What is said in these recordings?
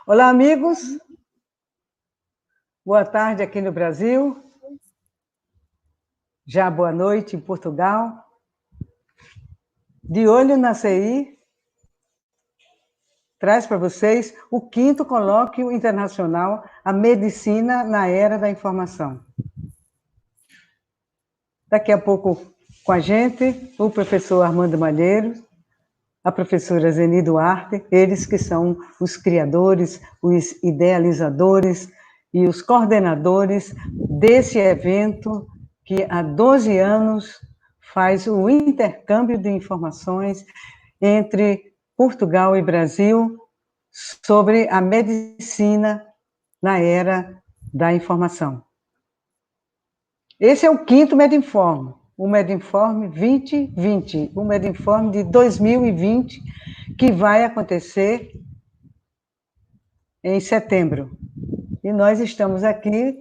Olá, amigos. Boa tarde aqui no Brasil. Já boa noite em Portugal. De olho na CI, traz para vocês o 5º Colóquio Internacional, a Medicina na Era da Informação. Daqui a pouco com a gente, o professor Armando Malheiros, a professora Zeni Duarte, eles que são os criadores, os idealizadores e os coordenadores desse evento que há 12 anos faz o intercâmbio de informações entre Portugal e Brasil sobre a medicina na era da informação. Esse é o 5º Medinforme, o Medinforme 2020, o Medinforme de 2020, que vai acontecer em setembro. E nós estamos aqui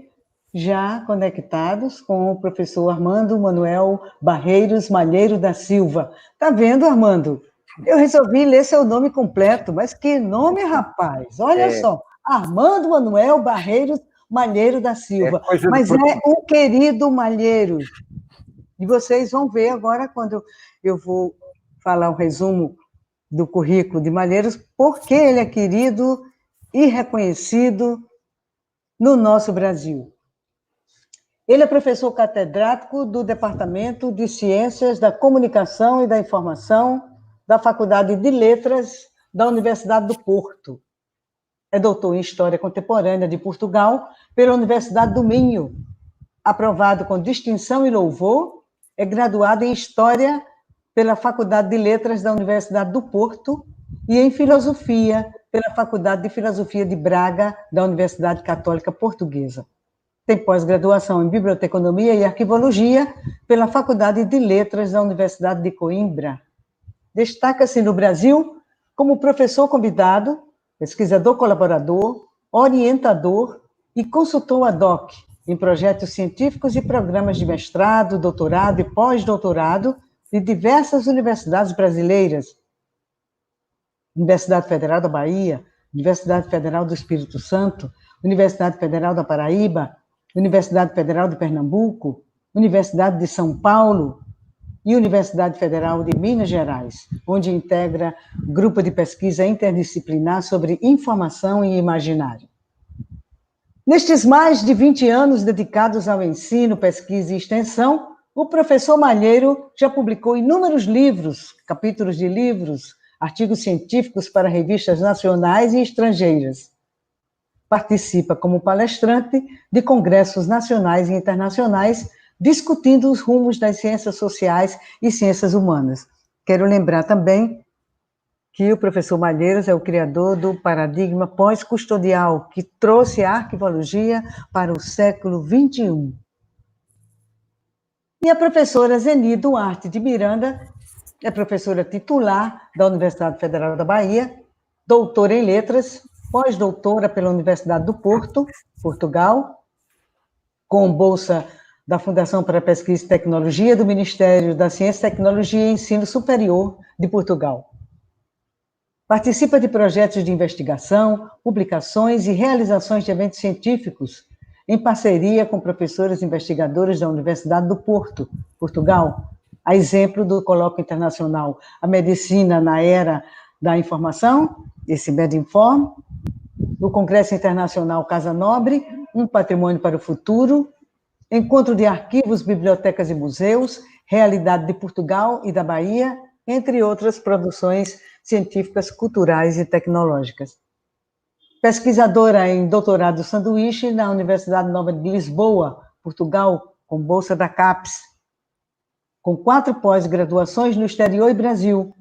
já conectados com o professor Armando Manuel Barreiros Malheiro da Silva. Tá vendo, Armando? Eu resolvi ler seu nome completo, mas que nome, rapaz! Olha só, Armando Manuel Barreiros Malheiro da Silva. Mas é um querido Malheiro. E vocês vão ver agora, quando eu vou falar o resumo do currículo de Malheiros, porque ele é querido e reconhecido no nosso Brasil. Ele é professor catedrático do Departamento de Ciências da Comunicação e da Informação da Faculdade de Letras da Universidade do Porto. É doutor em História Contemporânea de Portugal pela Universidade do Minho. Aprovado com distinção e louvor, é graduado em História pela Faculdade de Letras da Universidade do Porto e em Filosofia pela Faculdade de Filosofia de Braga da Universidade Católica Portuguesa. Tem pós-graduação em Biblioteconomia e Arquivologia pela Faculdade de Letras da Universidade de Coimbra. Destaca-se no Brasil como professor convidado, pesquisador colaborador, orientador e consultor ad hoc em projetos científicos e programas de mestrado, doutorado e pós-doutorado de diversas universidades brasileiras. Universidade Federal da Bahia, Universidade Federal do Espírito Santo, Universidade Federal da Paraíba, Universidade Federal de Pernambuco, Universidade de São Paulo e Universidade Federal de Minas Gerais, onde integra grupo de pesquisa interdisciplinar sobre informação e imaginário. Nestes mais de 20 anos dedicados ao ensino, pesquisa e extensão, o professor Malheiro já publicou inúmeros livros, capítulos de livros, artigos científicos para revistas nacionais e estrangeiras. Participa como palestrante de congressos nacionais e internacionais, discutindo os rumos das ciências sociais e ciências humanas. Quero lembrar também que o professor Malheiros é o criador do paradigma pós-custodial, que trouxe a arquivologia para o século XXI. E a professora Zeni Duarte de Miranda é professora titular da Universidade Federal da Bahia, doutora em letras, pós-doutora pela Universidade do Porto, Portugal, com bolsa da Fundação para Pesquisa e Tecnologia do Ministério da Ciência, Tecnologia e Ensino Superior de Portugal. Participa de projetos de investigação, publicações e realizações de eventos científicos, em parceria com professores investigadores da Universidade do Porto, Portugal, a exemplo do Colóquio Internacional A Medicina na Era da Informação, esse Medinform, do Congresso Internacional Casa Nobre, Um Patrimônio para o Futuro, Encontro de Arquivos, Bibliotecas e Museus, Realidade de Portugal e da Bahia, entre outras produções científicas, culturais e tecnológicas. Pesquisadora em doutorado sanduíche na Universidade Nova de Lisboa, Portugal, com bolsa da CAPES, com 4 pós-graduações no exterior e Brasil,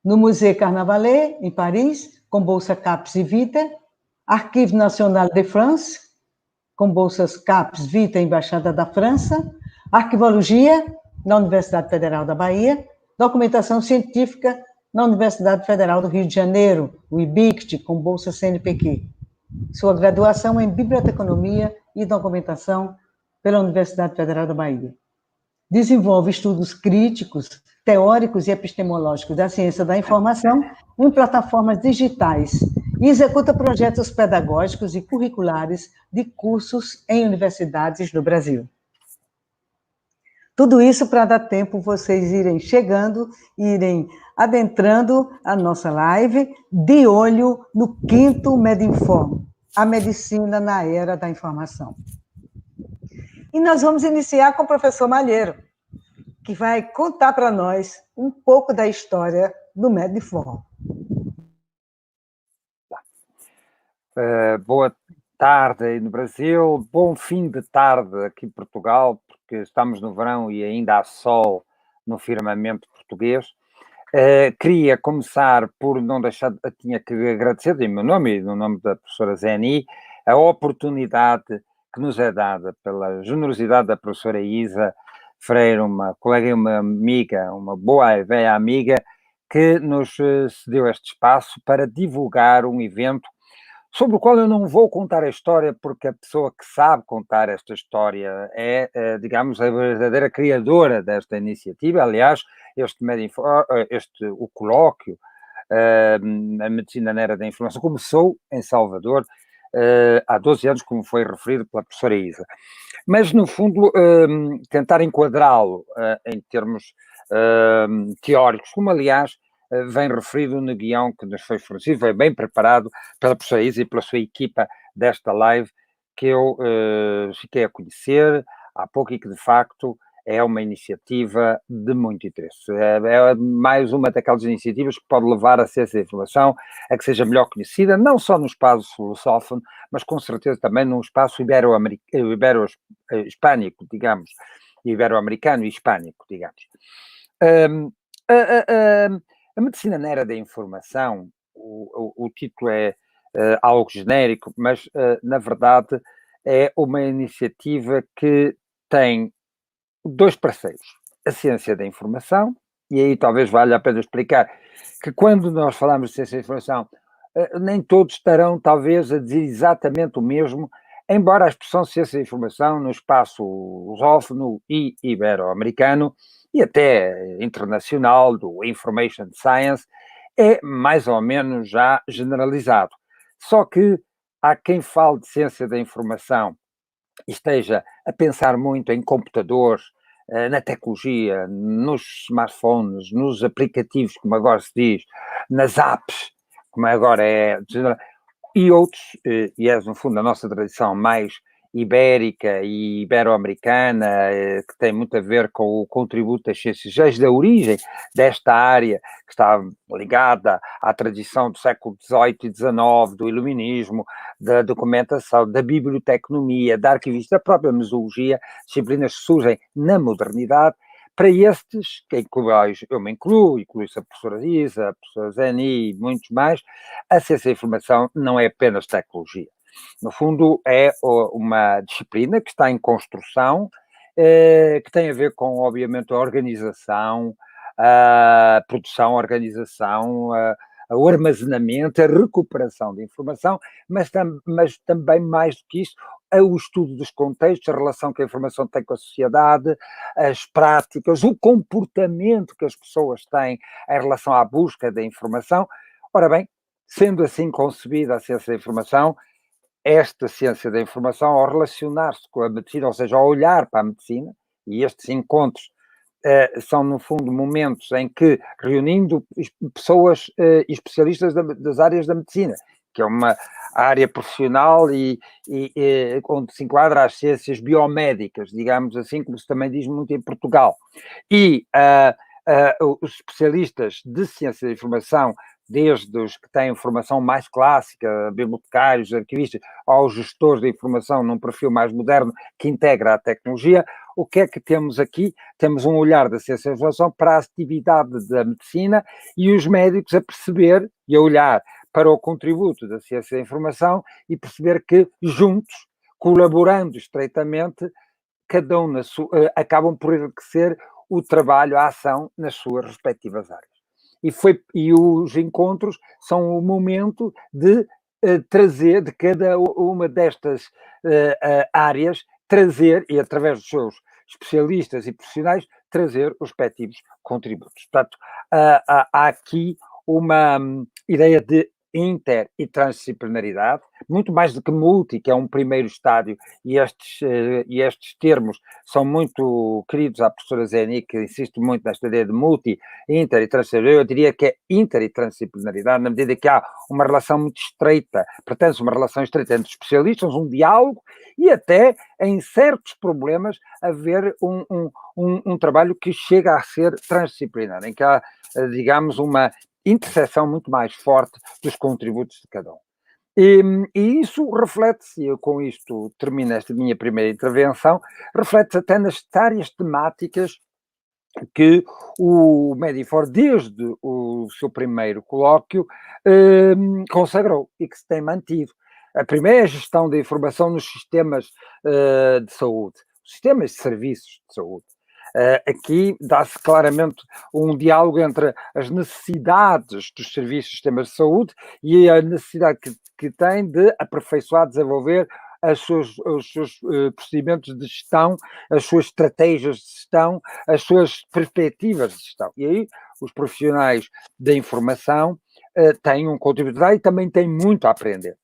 no Musée Carnavalet, em Paris, com bolsa CAPES e Vita, Arquivo National de France, com bolsas CAPES, Vita, Embaixada da França, Arquivologia, na Universidade Federal da Bahia, Documentação Científica, na Universidade Federal do Rio de Janeiro, o IBICT, com bolsa CNPq. Sua graduação em Biblioteconomia e Documentação pela Universidade Federal da Bahia. Desenvolve estudos críticos, teóricos e epistemológicos da ciência da informação em plataformas digitais e executa projetos pedagógicos e curriculares de cursos em universidades do Brasil. Tudo isso para dar tempo vocês irem chegando, irem adentrando a nossa live, de olho no quinto Medinform, a medicina na era da informação. E nós vamos iniciar com o professor Malheiro, que vai contar para nós um pouco da história do Medinform. Boa tarde aí no Brasil, bom fim de tarde aqui em Portugal, porque estamos no verão e ainda há sol no firmamento português. Queria começar por não deixar, tinha que agradecer em meu nome e no nome da professora Zeni, a oportunidade que nos é dada pela generosidade da professora Isa Freire, uma colega e uma amiga, uma boa e velha amiga, que nos cedeu este espaço para divulgar um evento sobre o qual eu não vou contar a história, porque a pessoa que sabe contar esta história é, digamos, a verdadeira criadora desta iniciativa. Aliás, o colóquio, a Medicina na Era da Informação, começou em Salvador há 12 anos, como foi referido pela professora Isa. Mas, no fundo, tentar enquadrá-lo em termos teóricos, como, aliás, vem referido no guião que nos foi fornecido, foi bem preparado pela professora Isa e pela sua equipa desta live, que eu fiquei a conhecer há pouco e que, de facto, é uma iniciativa de muito interesse. É mais uma daquelas iniciativas que pode levar a ciência da informação a que seja melhor conhecida, não só no espaço lusófono, mas com certeza também no espaço ibero-hispânico, digamos, ibero-americano e hispânico, digamos. A medicina na era da informação, o título é algo genérico, mas na verdade é uma iniciativa que tem dois parceiros, a ciência da informação, e aí talvez valha a pena explicar que quando nós falamos de ciência da informação, nem todos estarão talvez a dizer exatamente o mesmo, embora a expressão ciência da informação no espaço lusófono e ibero-americano e até internacional do Information Science é mais ou menos já generalizado. Só que há quem fale de ciência da informação e esteja a pensar muito em computadores, na tecnologia, nos smartphones, nos aplicativos, como agora se diz, nas apps, como agora é, e outros, e é no fundo a nossa tradição mais ibérica e ibero-americana, que tem muito a ver com o contributo das ciências sociais, da origem desta área, que está ligada à tradição do século XVIII e XIX, do iluminismo, da documentação, da biblioteconomia, da arquivista, da própria museologia, disciplinas que surgem na modernidade. Para estes, em que eu me incluo-se a professora Isa, a professora Zeni e muitos mais, a ciência da informação não é apenas tecnologia. No fundo, é uma disciplina que está em construção, que tem a ver com, obviamente, a organização, a produção, a organização, o armazenamento, a recuperação de informação, mas também mais do que isso, o estudo dos contextos, a relação que a informação tem com a sociedade, as práticas, o comportamento que as pessoas têm em relação à busca da informação. Ora bem, sendo assim concebida a ciência da informação, esta ciência da informação, ao relacionar-se com a medicina, ou seja, ao olhar para a medicina, e estes encontros são, no fundo, momentos em que, reunindo pessoas especialistas das áreas da medicina, que é uma área profissional e onde se enquadra as ciências biomédicas, digamos assim, como se também diz muito em Portugal. E os especialistas de ciência da informação, desde os que têm formação mais clássica, bibliotecários, arquivistas, aos gestores de informação num perfil mais moderno que integra a tecnologia, o que é que temos aqui? Temos um olhar da ciência da informação para a atividade da medicina e os médicos a perceber e a olhar para o contributo da ciência da informação e perceber que, juntos, colaborando estreitamente, cada um acabam por enriquecer o trabalho, a ação nas suas respectivas áreas. E os encontros são o momento de trazer de cada uma destas áreas, trazer, e através dos seus especialistas e profissionais, trazer os respectivos contributos. Portanto, há aqui uma ideia de inter e transdisciplinaridade, muito mais do que multi, que é um primeiro estádio, e estes termos são muito queridos à professora Zeni, que insiste muito nesta ideia de multi, inter e transdisciplinaridade. Eu diria que é inter e transdisciplinaridade, na medida que há uma relação muito estreita, pretende-se uma relação estreita entre especialistas, um diálogo, e até, em certos problemas, haver um trabalho que chega a ser transdisciplinar, em que há, digamos, uma interseção muito mais forte dos contributos de cada um. E isso reflete-se, eu com isto termino esta minha primeira intervenção, reflete-se até nas várias temáticas que o Medifor, desde o seu primeiro colóquio, consagrou e que se tem mantido. A primeira é a gestão da informação nos sistemas de saúde, sistemas de serviços de saúde. Aqui dá-se claramente um diálogo entre as necessidades dos serviços de sistemas de saúde e a necessidade que tem de aperfeiçoar, desenvolver os seus procedimentos de gestão, as suas estratégias de gestão, as suas perspectivas de gestão. E aí os profissionais da informação têm um contributo e também têm muito a aprender.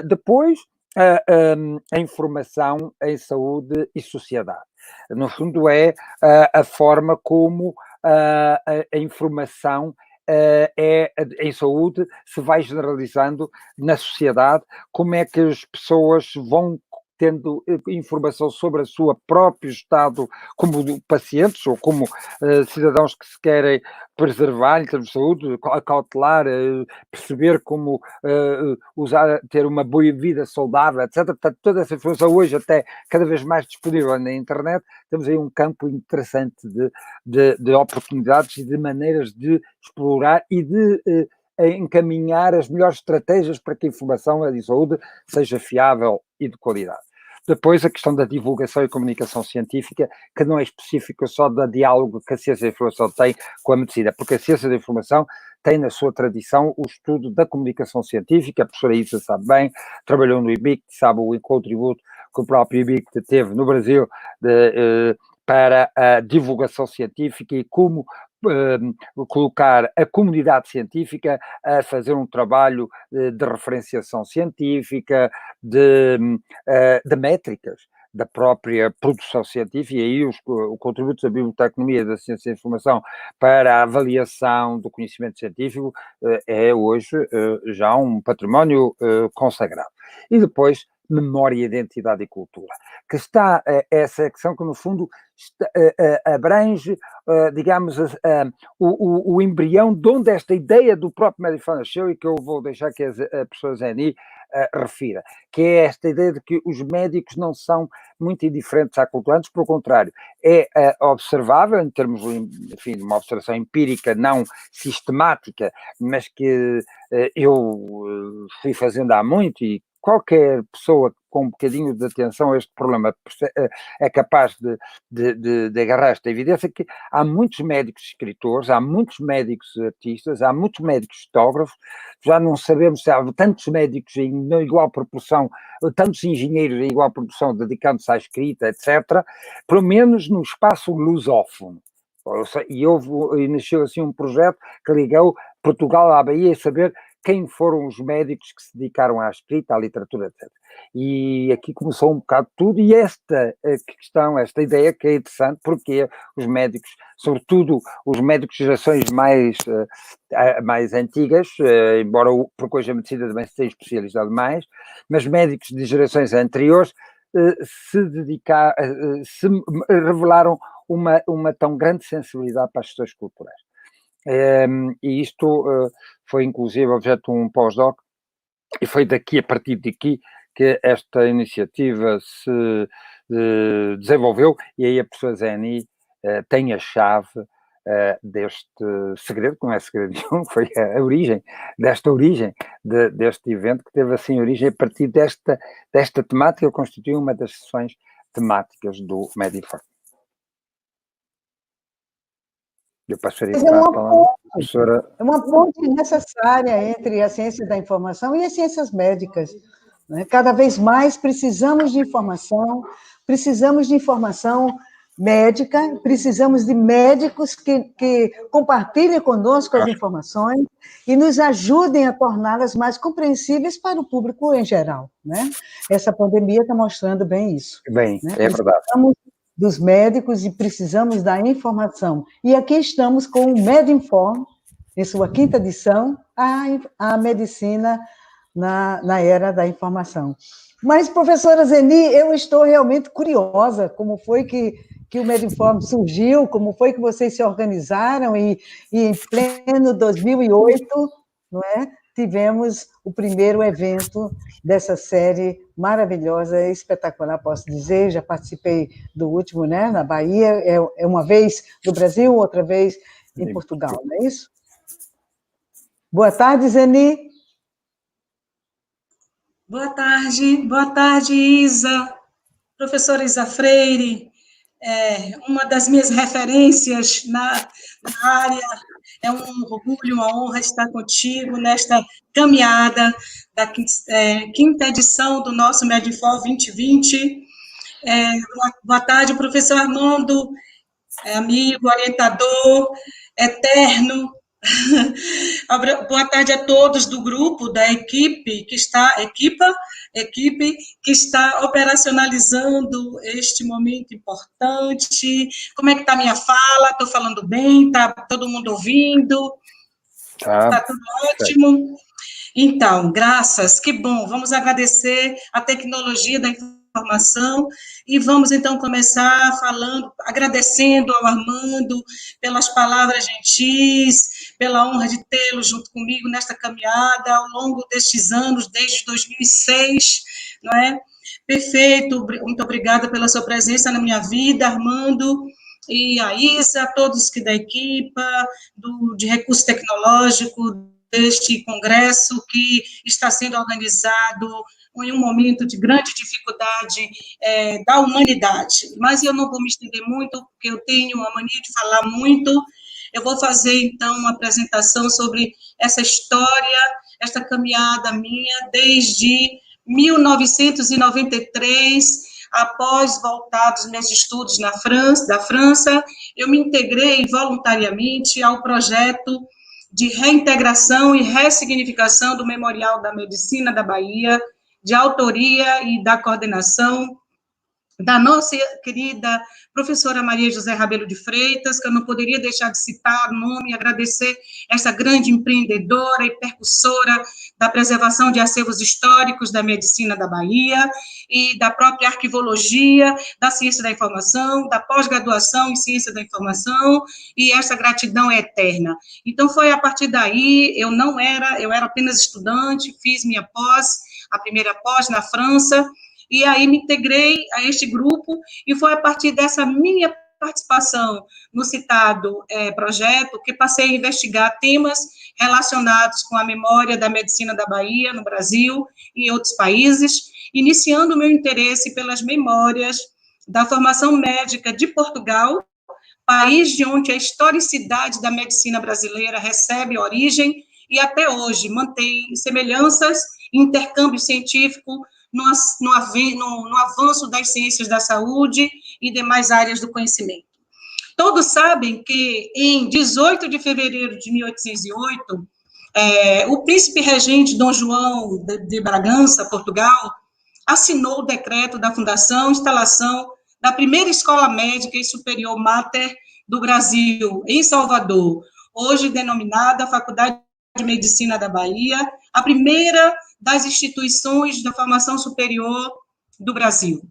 Depois, a informação em saúde e sociedade. No fundo, é a forma como a informação em saúde se vai generalizando na sociedade, como é que as pessoas vão tendo informação sobre o seu próprio estado como pacientes ou como cidadãos que se querem preservar em termos de saúde, acautelar, perceber como ter uma boa vida saudável, etc. Portanto, toda essa informação hoje até cada vez mais disponível na internet, temos aí um campo interessante de oportunidades e de maneiras de explorar e de encaminhar as melhores estratégias para que a informação de saúde seja fiável e de qualidade. Depois, a questão da divulgação e comunicação científica, que não é específica só do diálogo que a ciência da informação tem com a medicina, porque a ciência da informação tem na sua tradição o estudo da comunicação científica. A professora Isa sabe bem, trabalhou no IBICT, sabe o contributo que o próprio IBICT teve no Brasil para a divulgação científica e como colocar a comunidade científica a fazer um trabalho de referenciação científica, de métricas da própria produção científica, e aí o contributo da biblioteconomia da ciência da informação para a avaliação do conhecimento científico é hoje já um património consagrado. E depois, memória, identidade e cultura, que está essa secção que, no fundo, abrange, digamos, o embrião de onde esta ideia do próprio Medifor nasceu e que eu vou deixar que a professora Zeni refira, que é esta ideia de que os médicos não são muito indiferentes à cultura, antes, pelo contrário, é observável, em termos, enfim, de uma observação empírica, não sistemática, mas que eu fui fazendo há muito, e qualquer pessoa com um bocadinho de atenção a este problema é capaz de agarrar esta evidência, que há muitos médicos escritores, há muitos médicos artistas, há muitos médicos fotógrafos, já não sabemos se há tantos médicos em igual proporção, tantos engenheiros em igual proporção dedicando-se à escrita, etc., pelo menos no espaço lusófono. E nasceu assim um projeto que ligou Portugal à Bahia, a saber quem foram os médicos que se dedicaram à escrita, à literatura, etc. E aqui começou um bocado tudo, e esta questão, esta ideia que é interessante, porque os médicos, sobretudo os médicos de gerações mais antigas, embora porque hoje a medicina também se tem especializado mais, mas médicos de gerações anteriores se revelaram uma tão grande sensibilidade para as questões culturais. E isto foi inclusive objeto de um pós-doc, e foi a partir daqui que esta iniciativa se desenvolveu, e aí a professora Zeni tem a chave deste segredo, que não é segredo nenhum, foi a origem, deste evento, que teve assim origem a partir desta temática, que constitui uma das sessões temáticas do Medifor. Eu passaria para a palavra, professora. É uma ponte necessária entre a ciência da informação e as ciências médicas. Cada vez mais precisamos de informação médica, precisamos de médicos que compartilhem conosco as informações e nos ajudem a torná-las mais compreensíveis para o público em geral, né? Essa pandemia está mostrando bem isso. Bem, né? é verdade. Precisamos dos médicos e precisamos da informação. E aqui estamos com o MedInform, em sua 5ª edição, a medicina na era da informação. Mas, professora Zeni, eu estou realmente curiosa, como foi que o MedInform surgiu, como foi que vocês se organizaram, e em pleno 2008, não é? Tivemos o primeiro evento dessa série maravilhosa, espetacular, posso dizer, já participei do último, né, na Bahia, é uma vez no Brasil, outra vez em Portugal, não é isso? Boa tarde, Zeni. Boa tarde, Isa, professora Isa Freire, uma das minhas referências na área, é um orgulho, uma honra estar contigo nesta caminhada da 5ª edição do nosso MedInform 2020. Boa tarde, professor Armando, amigo, orientador, eterno. Boa tarde a todos do grupo, da equipe que está operacionalizando este momento importante. Como é que está a minha fala? Estou falando bem? Está todo mundo ouvindo? Está tudo ótimo? Então, graças, que bom. Vamos agradecer a tecnologia da informação e vamos, então, começar agradecendo ao Armando pelas palavras gentis, pela honra de tê-lo junto comigo nesta caminhada ao longo destes anos, desde 2006, não é? Perfeito, muito obrigada pela sua presença na minha vida, Armando, e a Isa, a todos que da equipa, de recurso tecnológico, deste congresso que está sendo organizado em um momento de grande dificuldade da humanidade. Mas eu não vou me estender muito, porque eu tenho a mania de falar muito. Eu vou fazer, então, uma apresentação sobre essa história, esta caminhada minha, desde 1993, após voltar dos meus estudos da França, eu me integrei voluntariamente ao projeto de reintegração e ressignificação do Memorial da Medicina da Bahia, de autoria e da coordenação da nossa querida professora Maria José Rabelo de Freitas, que eu não poderia deixar de citar o nome e agradecer essa grande empreendedora e percussora da preservação de acervos históricos da medicina da Bahia e da própria arquivologia, da ciência da informação, da pós-graduação em ciência da informação, e essa gratidão é eterna. Então, foi a partir daí, eu era apenas estudante, fiz minha a primeira pós na França, e aí me integrei a este grupo, e foi a partir dessa minha participação no citado projeto que passei a investigar temas relacionados com a memória da medicina da Bahia, no Brasil e em outros países, iniciando o meu interesse pelas memórias da formação médica de Portugal, país de onde a historicidade da medicina brasileira recebe origem e até hoje mantém semelhanças e intercâmbio científico no avanço das ciências da saúde e demais áreas do conhecimento. Todos sabem que, em 18 de fevereiro de 1808, o príncipe regente Dom João de Bragança, Portugal, assinou o decreto da fundação e instalação da primeira escola médica e superior mater do Brasil, em Salvador, hoje denominada Faculdade de Medicina da Bahia, a primeira das instituições da formação superior do Brasil.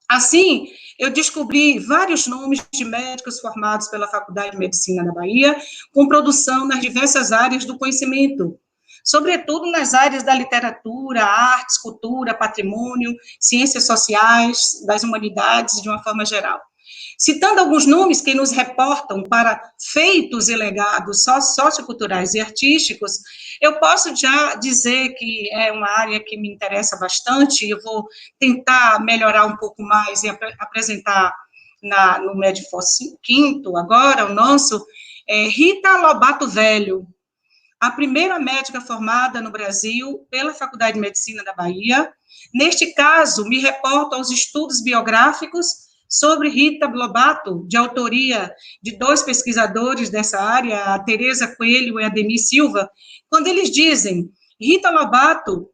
Assim, eu descobri vários nomes de médicos formados pela Faculdade de Medicina da Bahia, com produção nas diversas áreas do conhecimento, sobretudo nas áreas da literatura, artes, cultura, patrimônio, ciências sociais, das humanidades, de uma forma geral. Citando alguns nomes que nos reportam para feitos e legados socioculturais e artísticos, eu posso já dizer que é uma área que me interessa bastante, eu vou tentar melhorar um pouco mais e apresentar no MedInform 5º, agora, o nosso, Rita Lobato Velho, a primeira médica formada no Brasil pela Faculdade de Medicina da Bahia. Neste caso, me reporto aos estudos biográficos sobre Rita Lobato, de autoria de dois pesquisadores dessa área, a Tereza Coelho e a Ademir Silva, quando eles dizem: Rita Lobato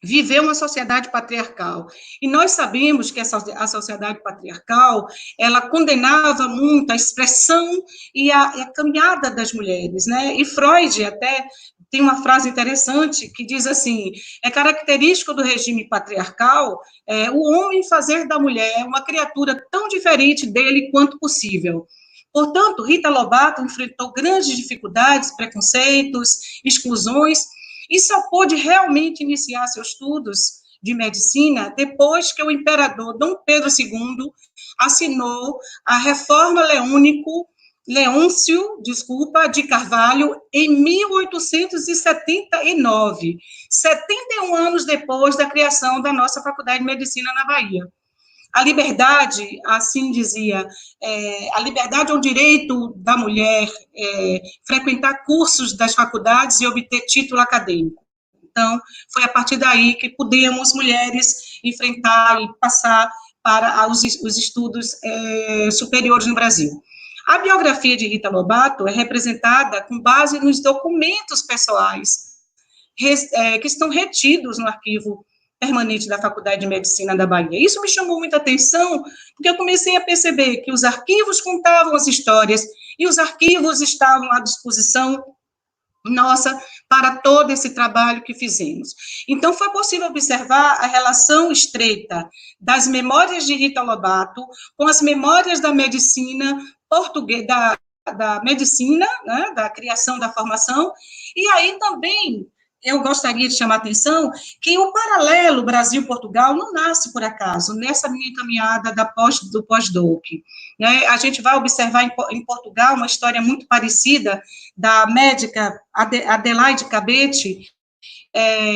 viveu uma sociedade patriarcal. E nós sabemos que a sociedade patriarcal, ela condenava muito a expressão e a caminhada das mulheres, né? E Freud até tem uma frase interessante que diz assim: é característico do regime patriarcal o homem fazer da mulher uma criatura tão diferente dele quanto possível. Portanto, Rita Lobato enfrentou grandes dificuldades, preconceitos, exclusões, e só pôde realmente iniciar seus estudos de medicina depois que o imperador Dom Pedro II assinou a Reforma Leôncio de Carvalho em 1879, 71 anos depois da criação da nossa Faculdade de Medicina na Bahia. A liberdade, assim dizia, a liberdade é o direito da mulher frequentar cursos das faculdades e obter título acadêmico. Então, foi a partir daí que pudemos, mulheres, enfrentar e passar para os estudos superiores no Brasil. A biografia de Rita Lobato é representada com base nos documentos pessoais que estão retidos no arquivo permanente da Faculdade de Medicina da Bahia. Isso me chamou muita atenção, porque eu comecei a perceber que os arquivos contavam as histórias e os arquivos estavam à disposição nossa para todo esse trabalho que fizemos. Então, foi possível observar a relação estreita das memórias de Rita Lobato com as memórias da medicina portuguesa, da medicina, né, da criação da formação, e aí também eu gostaria de chamar a atenção que o paralelo Brasil-Portugal não nasce por acaso, nessa minha caminhada do pós-doc. Né? A gente vai observar em Portugal uma história muito parecida da médica Adelaide Cabete,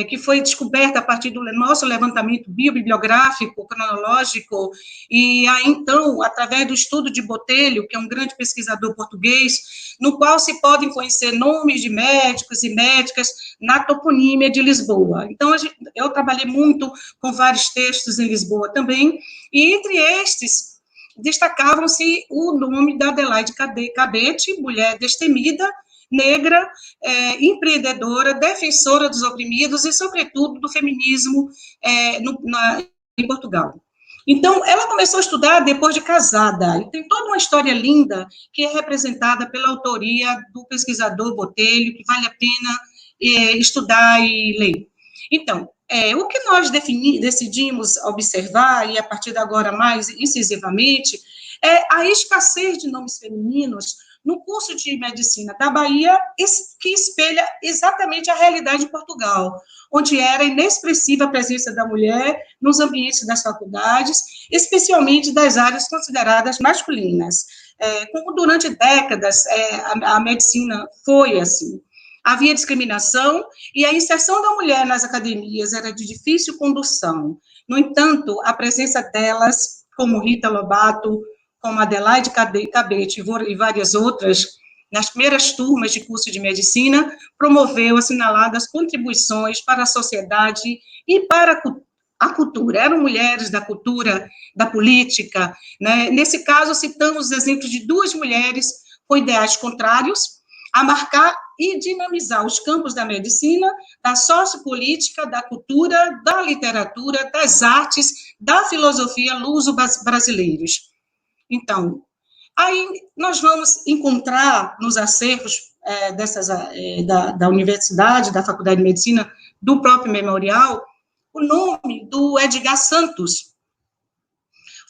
que foi descoberta a partir do nosso levantamento biobibliográfico, cronológico, e aí, então, através do estudo de Botelho, que é um grande pesquisador português, no qual se podem conhecer nomes de médicos e médicas na toponímia de Lisboa. Então, eu trabalhei muito com vários textos em Lisboa também, e entre estes, destacavam-se o nome da Adelaide Cabete, mulher destemida, negra, empreendedora, defensora dos oprimidos e, sobretudo, do feminismo em Portugal. Então, ela começou a estudar depois de casada, e tem toda uma história linda que é representada pela autoria do pesquisador Botelho, que vale a pena estudar e ler. Então, o que nós decidimos observar, e a partir de agora mais incisivamente, é a escassez de nomes femininos no curso de medicina da Bahia, que espelha exatamente a realidade de Portugal, onde era inexpressiva a presença da mulher nos ambientes das faculdades, especialmente das áreas consideradas masculinas. Como durante décadas a medicina foi assim. Havia discriminação e a inserção da mulher nas academias era de difícil condução. No entanto, a presença delas, como Rita Lobato, como Adelaide Cabete e várias outras, nas primeiras turmas de curso de medicina, promoveu assinaladas contribuições para a sociedade e para a cultura. Eram mulheres da cultura, da política, né? Nesse caso, citamos os exemplos de duas mulheres com ideais contrários, a marcar e dinamizar os campos da medicina, da sociopolítica, da cultura, da literatura, das artes, da filosofia luso-brasileiros. Então, aí nós vamos encontrar nos acervos da universidade, da Faculdade de Medicina, do próprio memorial, o nome do Edgar Santos,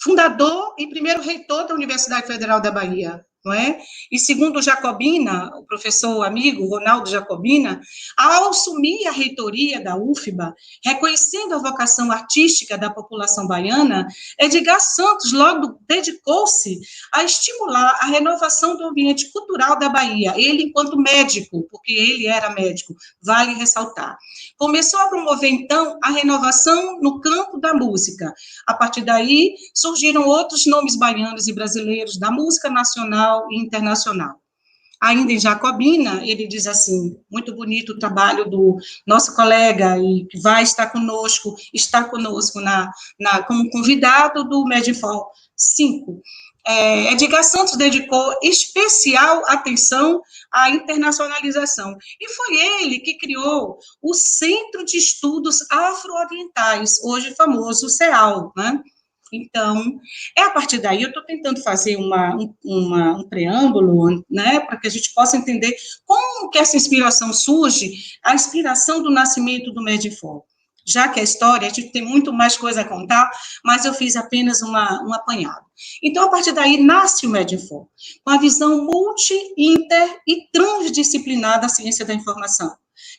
fundador e primeiro reitor da Universidade Federal da Bahia, não é? E segundo Jacobina, o professor amigo Ronaldo Jacobina, ao assumir a reitoria da UFBA, reconhecendo a vocação artística da população baiana, Edgar Santos logo dedicou-se a estimular a renovação do ambiente cultural da Bahia, ele enquanto médico, porque ele era médico, vale ressaltar. Começou a promover, então, a renovação no campo da música. A partir daí, surgiram outros nomes baianos e brasileiros da música nacional e internacional. ainda em Jacobina, ele diz assim, muito bonito o trabalho do nosso colega, e que vai estar conosco como convidado do Medinfo 5. Edgar Santos dedicou especial atenção à internacionalização, e foi ele que criou o Centro de Estudos Afro-Orientais, hoje famoso CEAL, né? Então, a partir daí, eu estou tentando fazer um preâmbulo, né, para que a gente possa entender como que essa inspiração surge, a inspiração do nascimento do Medinfo. Já que a história, a gente tem muito mais coisa a contar, mas eu fiz apenas um apanhado. Então, a partir daí, nasce o Medinfo, com a visão multi, inter e transdisciplinar da ciência da informação.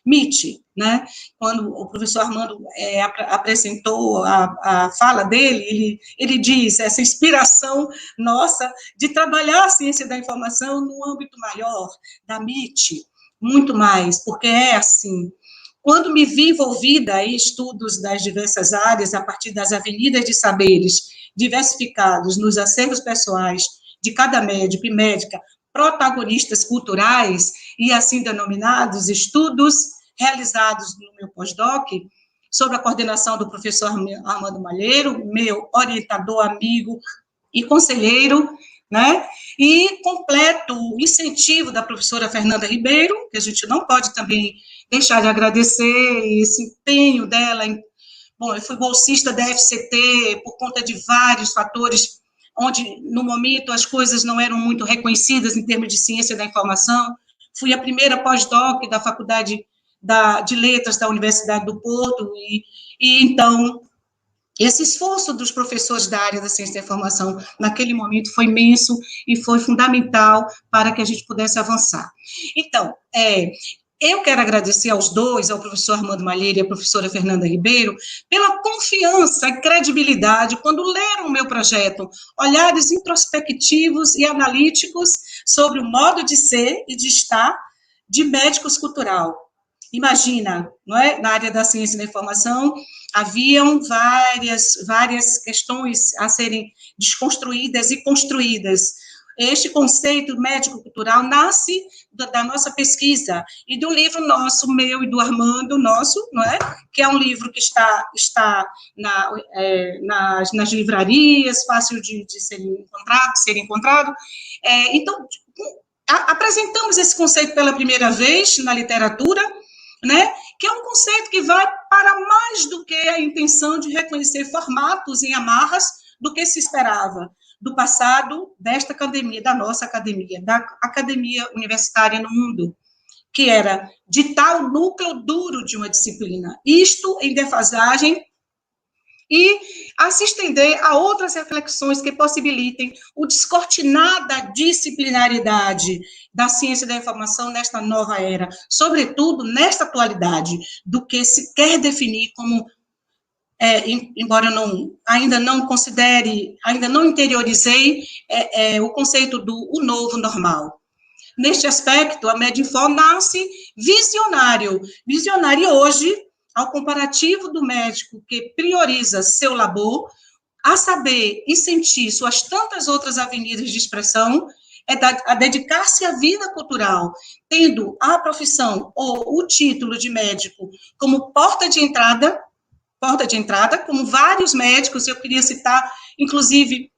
MIT, né? Quando o professor Armando apresentou a fala dele, ele diz essa inspiração nossa de trabalhar a ciência da informação no âmbito maior da MIT, muito mais, porque é assim. Quando me vi envolvida em estudos das diversas áreas, a partir das avenidas de saberes diversificados nos acervos pessoais de cada médico e médica, protagonistas culturais e assim denominados estudos realizados no meu pós-doc, sob a coordenação do professor Armando Malheiro, meu orientador, amigo e conselheiro, né? E completo incentivo da professora Fernanda Ribeiro, que a gente não pode também deixar de agradecer esse empenho dela. Bom, eu fui bolsista da FCT por conta de vários fatores, onde, no momento, as coisas não eram muito reconhecidas em termos de ciência da informação. Fui a primeira pós-doc da Faculdade de Letras da Universidade do Porto, e então, esse esforço dos professores da área da ciência da informação, naquele momento, foi imenso e foi fundamental para que a gente pudesse avançar. Então, eu quero agradecer aos dois, ao professor Armando Malheiro e à professora Fernanda Ribeiro, pela confiança e credibilidade quando leram o meu projeto, olhares introspectivos e analíticos sobre o modo de ser e de estar de médicos cultural. Imagina, não é? Na área da ciência da informação, haviam várias questões a serem desconstruídas e construídas. Este conceito médico-cultural nasce da nossa pesquisa e do livro nosso, meu e do Armando, nosso, não é? Que é um livro que está nas livrarias, fácil de ser encontrado. Então, apresentamos esse conceito pela primeira vez na literatura, né? Que é um conceito que vai para mais do que a intenção de reconhecer formatos em amarras do que se esperava do passado desta academia, da nossa academia, da academia universitária no mundo, que era ditar o núcleo duro de uma disciplina, isto em defasagem, e a se estender a outras reflexões que possibilitem o descortinar da disciplinaridade da ciência da informação nesta nova era, sobretudo nesta atualidade, do que se quer definir como, embora eu ainda não considere, ainda não interiorizei o conceito do o novo normal. Neste aspecto, a Medinfo nasce visionário hoje, ao comparativo do médico que prioriza seu labor, a saber e sentir suas tantas outras avenidas de expressão, a dedicar-se à vida cultural, tendo a profissão ou o título de médico como porta de entrada, como vários médicos, eu queria citar, inclusive,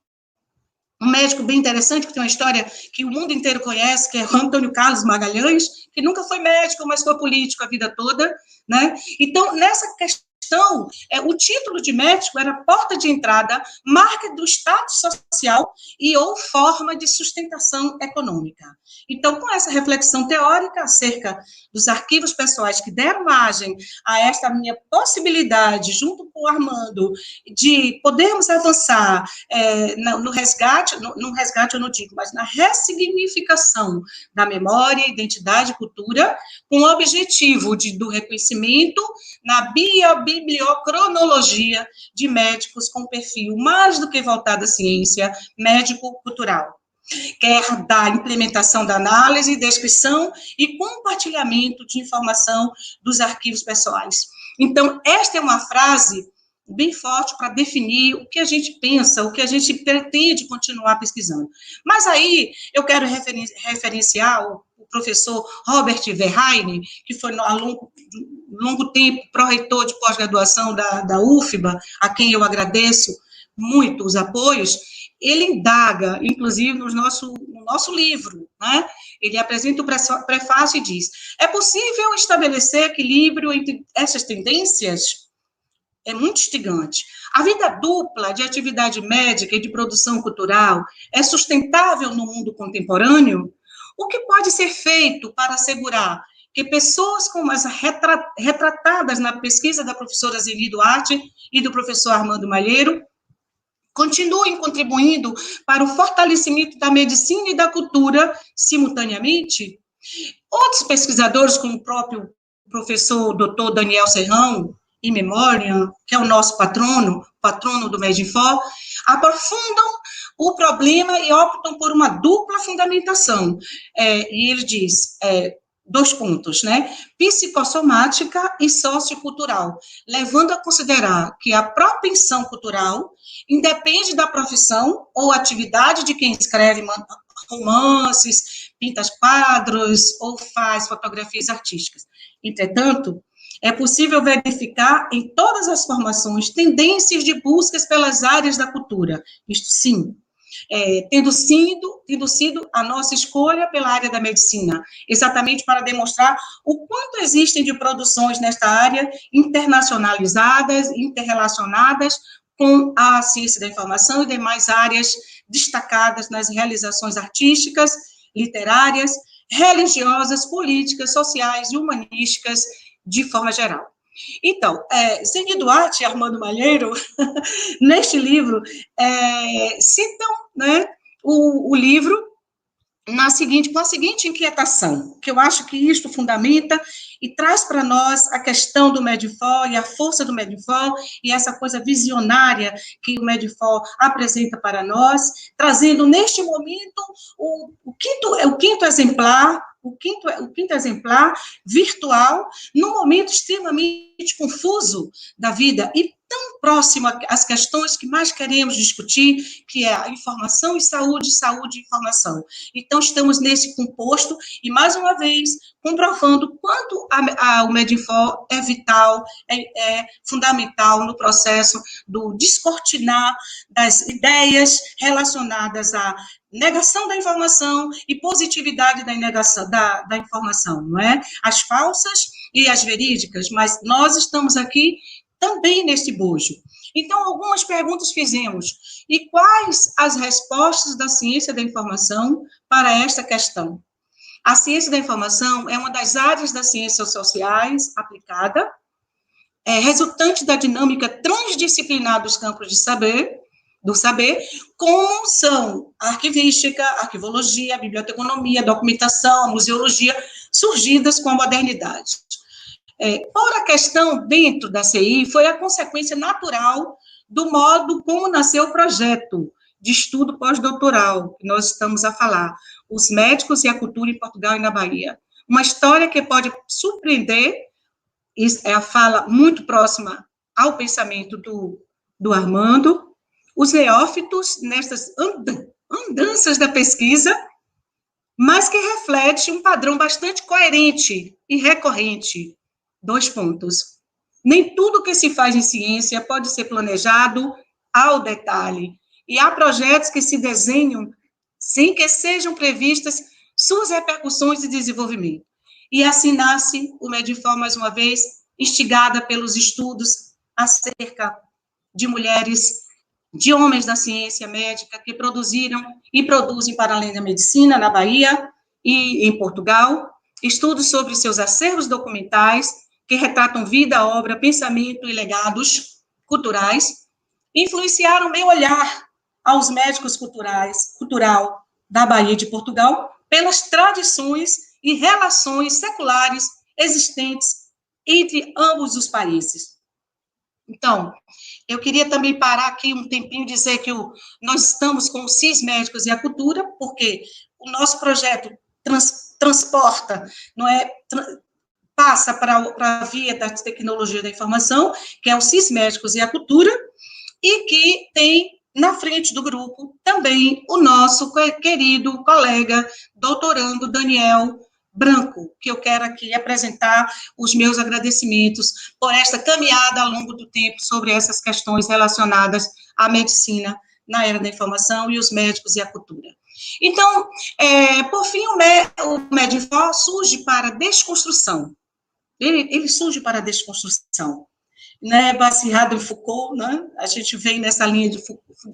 um médico bem interessante, que tem uma história que o mundo inteiro conhece, que é o Antônio Carlos Magalhães, que nunca foi médico, mas foi político a vida toda, né? Então, nessa questão, o título de médico era porta de entrada, marca do status social e ou forma de sustentação econômica. Então, com essa reflexão teórica acerca dos arquivos pessoais que deram margem a esta minha possibilidade, junto com o Armando, de podermos avançar no resgate eu não digo, mas na ressignificação da memória, identidade e cultura, com o objetivo do reconhecimento na bibliocronologia de médicos com perfil mais do que voltado à ciência médico-cultural. Quer da implementação da análise, descrição e compartilhamento de informação dos arquivos pessoais. Então, esta é uma frase bem forte para definir o que a gente pensa, o que a gente pretende continuar pesquisando. Mas aí, eu quero referenciar o professor Robert Verheyen, que foi há longo tempo pró-reitor de pós-graduação da UFBA, a quem eu agradeço muito os apoios, ele indaga, inclusive, no nosso livro, né? Ele apresenta o prefácio e diz: é possível estabelecer equilíbrio entre essas tendências? É muito instigante. A vida dupla de atividade médica e de produção cultural é sustentável no mundo contemporâneo? O que pode ser feito para assegurar que pessoas como as retratadas na pesquisa da professora Zeni Duarte e do professor Armando Malheiro continuem contribuindo para o fortalecimento da medicina e da cultura simultaneamente? Outros pesquisadores, como o próprio professor Dr. Daniel Serrão, in memoriam, que é o nosso patrono do Medinfo, aprofundam o problema e optam por uma dupla fundamentação. E ele diz, 2 pontos, né? Psicossomática e sociocultural, levando a considerar que a propensão cultural independe da profissão ou atividade de quem escreve romances, pinta quadros ou faz fotografias artísticas. Entretanto, é possível verificar em todas as formações tendências de buscas pelas áreas da cultura. Isto sim, tendo sido a nossa escolha pela área da medicina, exatamente para demonstrar o quanto existem de produções nesta área internacionalizadas, interrelacionadas com a ciência da informação e demais áreas destacadas nas realizações artísticas, literárias, religiosas, políticas, sociais e humanísticas, de forma geral. Então, Zeni Duarte e Armando Malheiro, neste livro, citam, né, o livro com a seguinte inquietação, que eu acho que isto fundamenta e traz para nós a questão do Medinfo e a força do Medinfo e essa coisa visionária que o Medinfo apresenta para nós, trazendo neste momento o quinto exemplar virtual, num momento extremamente confuso da vida e tão próximo às questões que mais queremos discutir, que é a informação e saúde, saúde e informação. Então, estamos nesse composto e, mais uma vez, comprovando quanto o Medinfo é vital, é fundamental no processo do descortinar das ideias relacionadas à negação da informação e positividade da negação da informação, não é? As falsas e as verídicas, mas nós estamos aqui também nesse bojo. Então, algumas perguntas fizemos. E quais as respostas da ciência da informação para esta questão? A ciência da informação é uma das áreas das ciências sociais aplicada, resultante da dinâmica transdisciplinar dos campos do saber, como são a arquivística, a arquivologia, a biblioteconomia, a documentação, a museologia, surgidas com a modernidade. Por a questão dentro da CI, foi a consequência natural do modo como nasceu o projeto de estudo pós-doutoral, que nós estamos a falar, Os Médicos e a Cultura em Portugal e na Bahia. Uma história que pode surpreender, é a fala muito próxima ao pensamento do Armando, os neófitos nestas andanças da pesquisa, mas que reflete um padrão bastante coerente e recorrente. 2 pontos. Nem tudo que se faz em ciência pode ser planejado ao detalhe, e há projetos que se desenham sem que sejam previstas suas repercussões e desenvolvimento. E assim nasce o Medinfo, mais uma vez, instigada pelos estudos acerca de mulheres, de homens da ciência médica que produziram e produzem para além da medicina, na Bahia e em Portugal, estudos sobre seus acervos documentais, que retratam vida, obra, pensamento e legados culturais, influenciaram meu olhar aos médicos cultural da Bahia e de Portugal, pelas tradições e relações seculares existentes entre ambos os países. Então, eu queria também parar aqui um tempinho e dizer que nós estamos com o CIS Médicos e a Cultura, porque o nosso projeto transporta, não é, passa para a via da tecnologia da informação, que é o CIS Médicos e a Cultura, e que tem na frente do grupo também o nosso querido colega doutorando Daniel branco, que eu quero aqui apresentar os meus agradecimentos por esta caminhada ao longo do tempo sobre essas questões relacionadas à medicina na era da informação e os médicos e a cultura. Então, por fim, o Medinfo surge para desconstrução. Ele surge para desconstrução, né, baseado em Foucault, né, a gente vem nessa linha de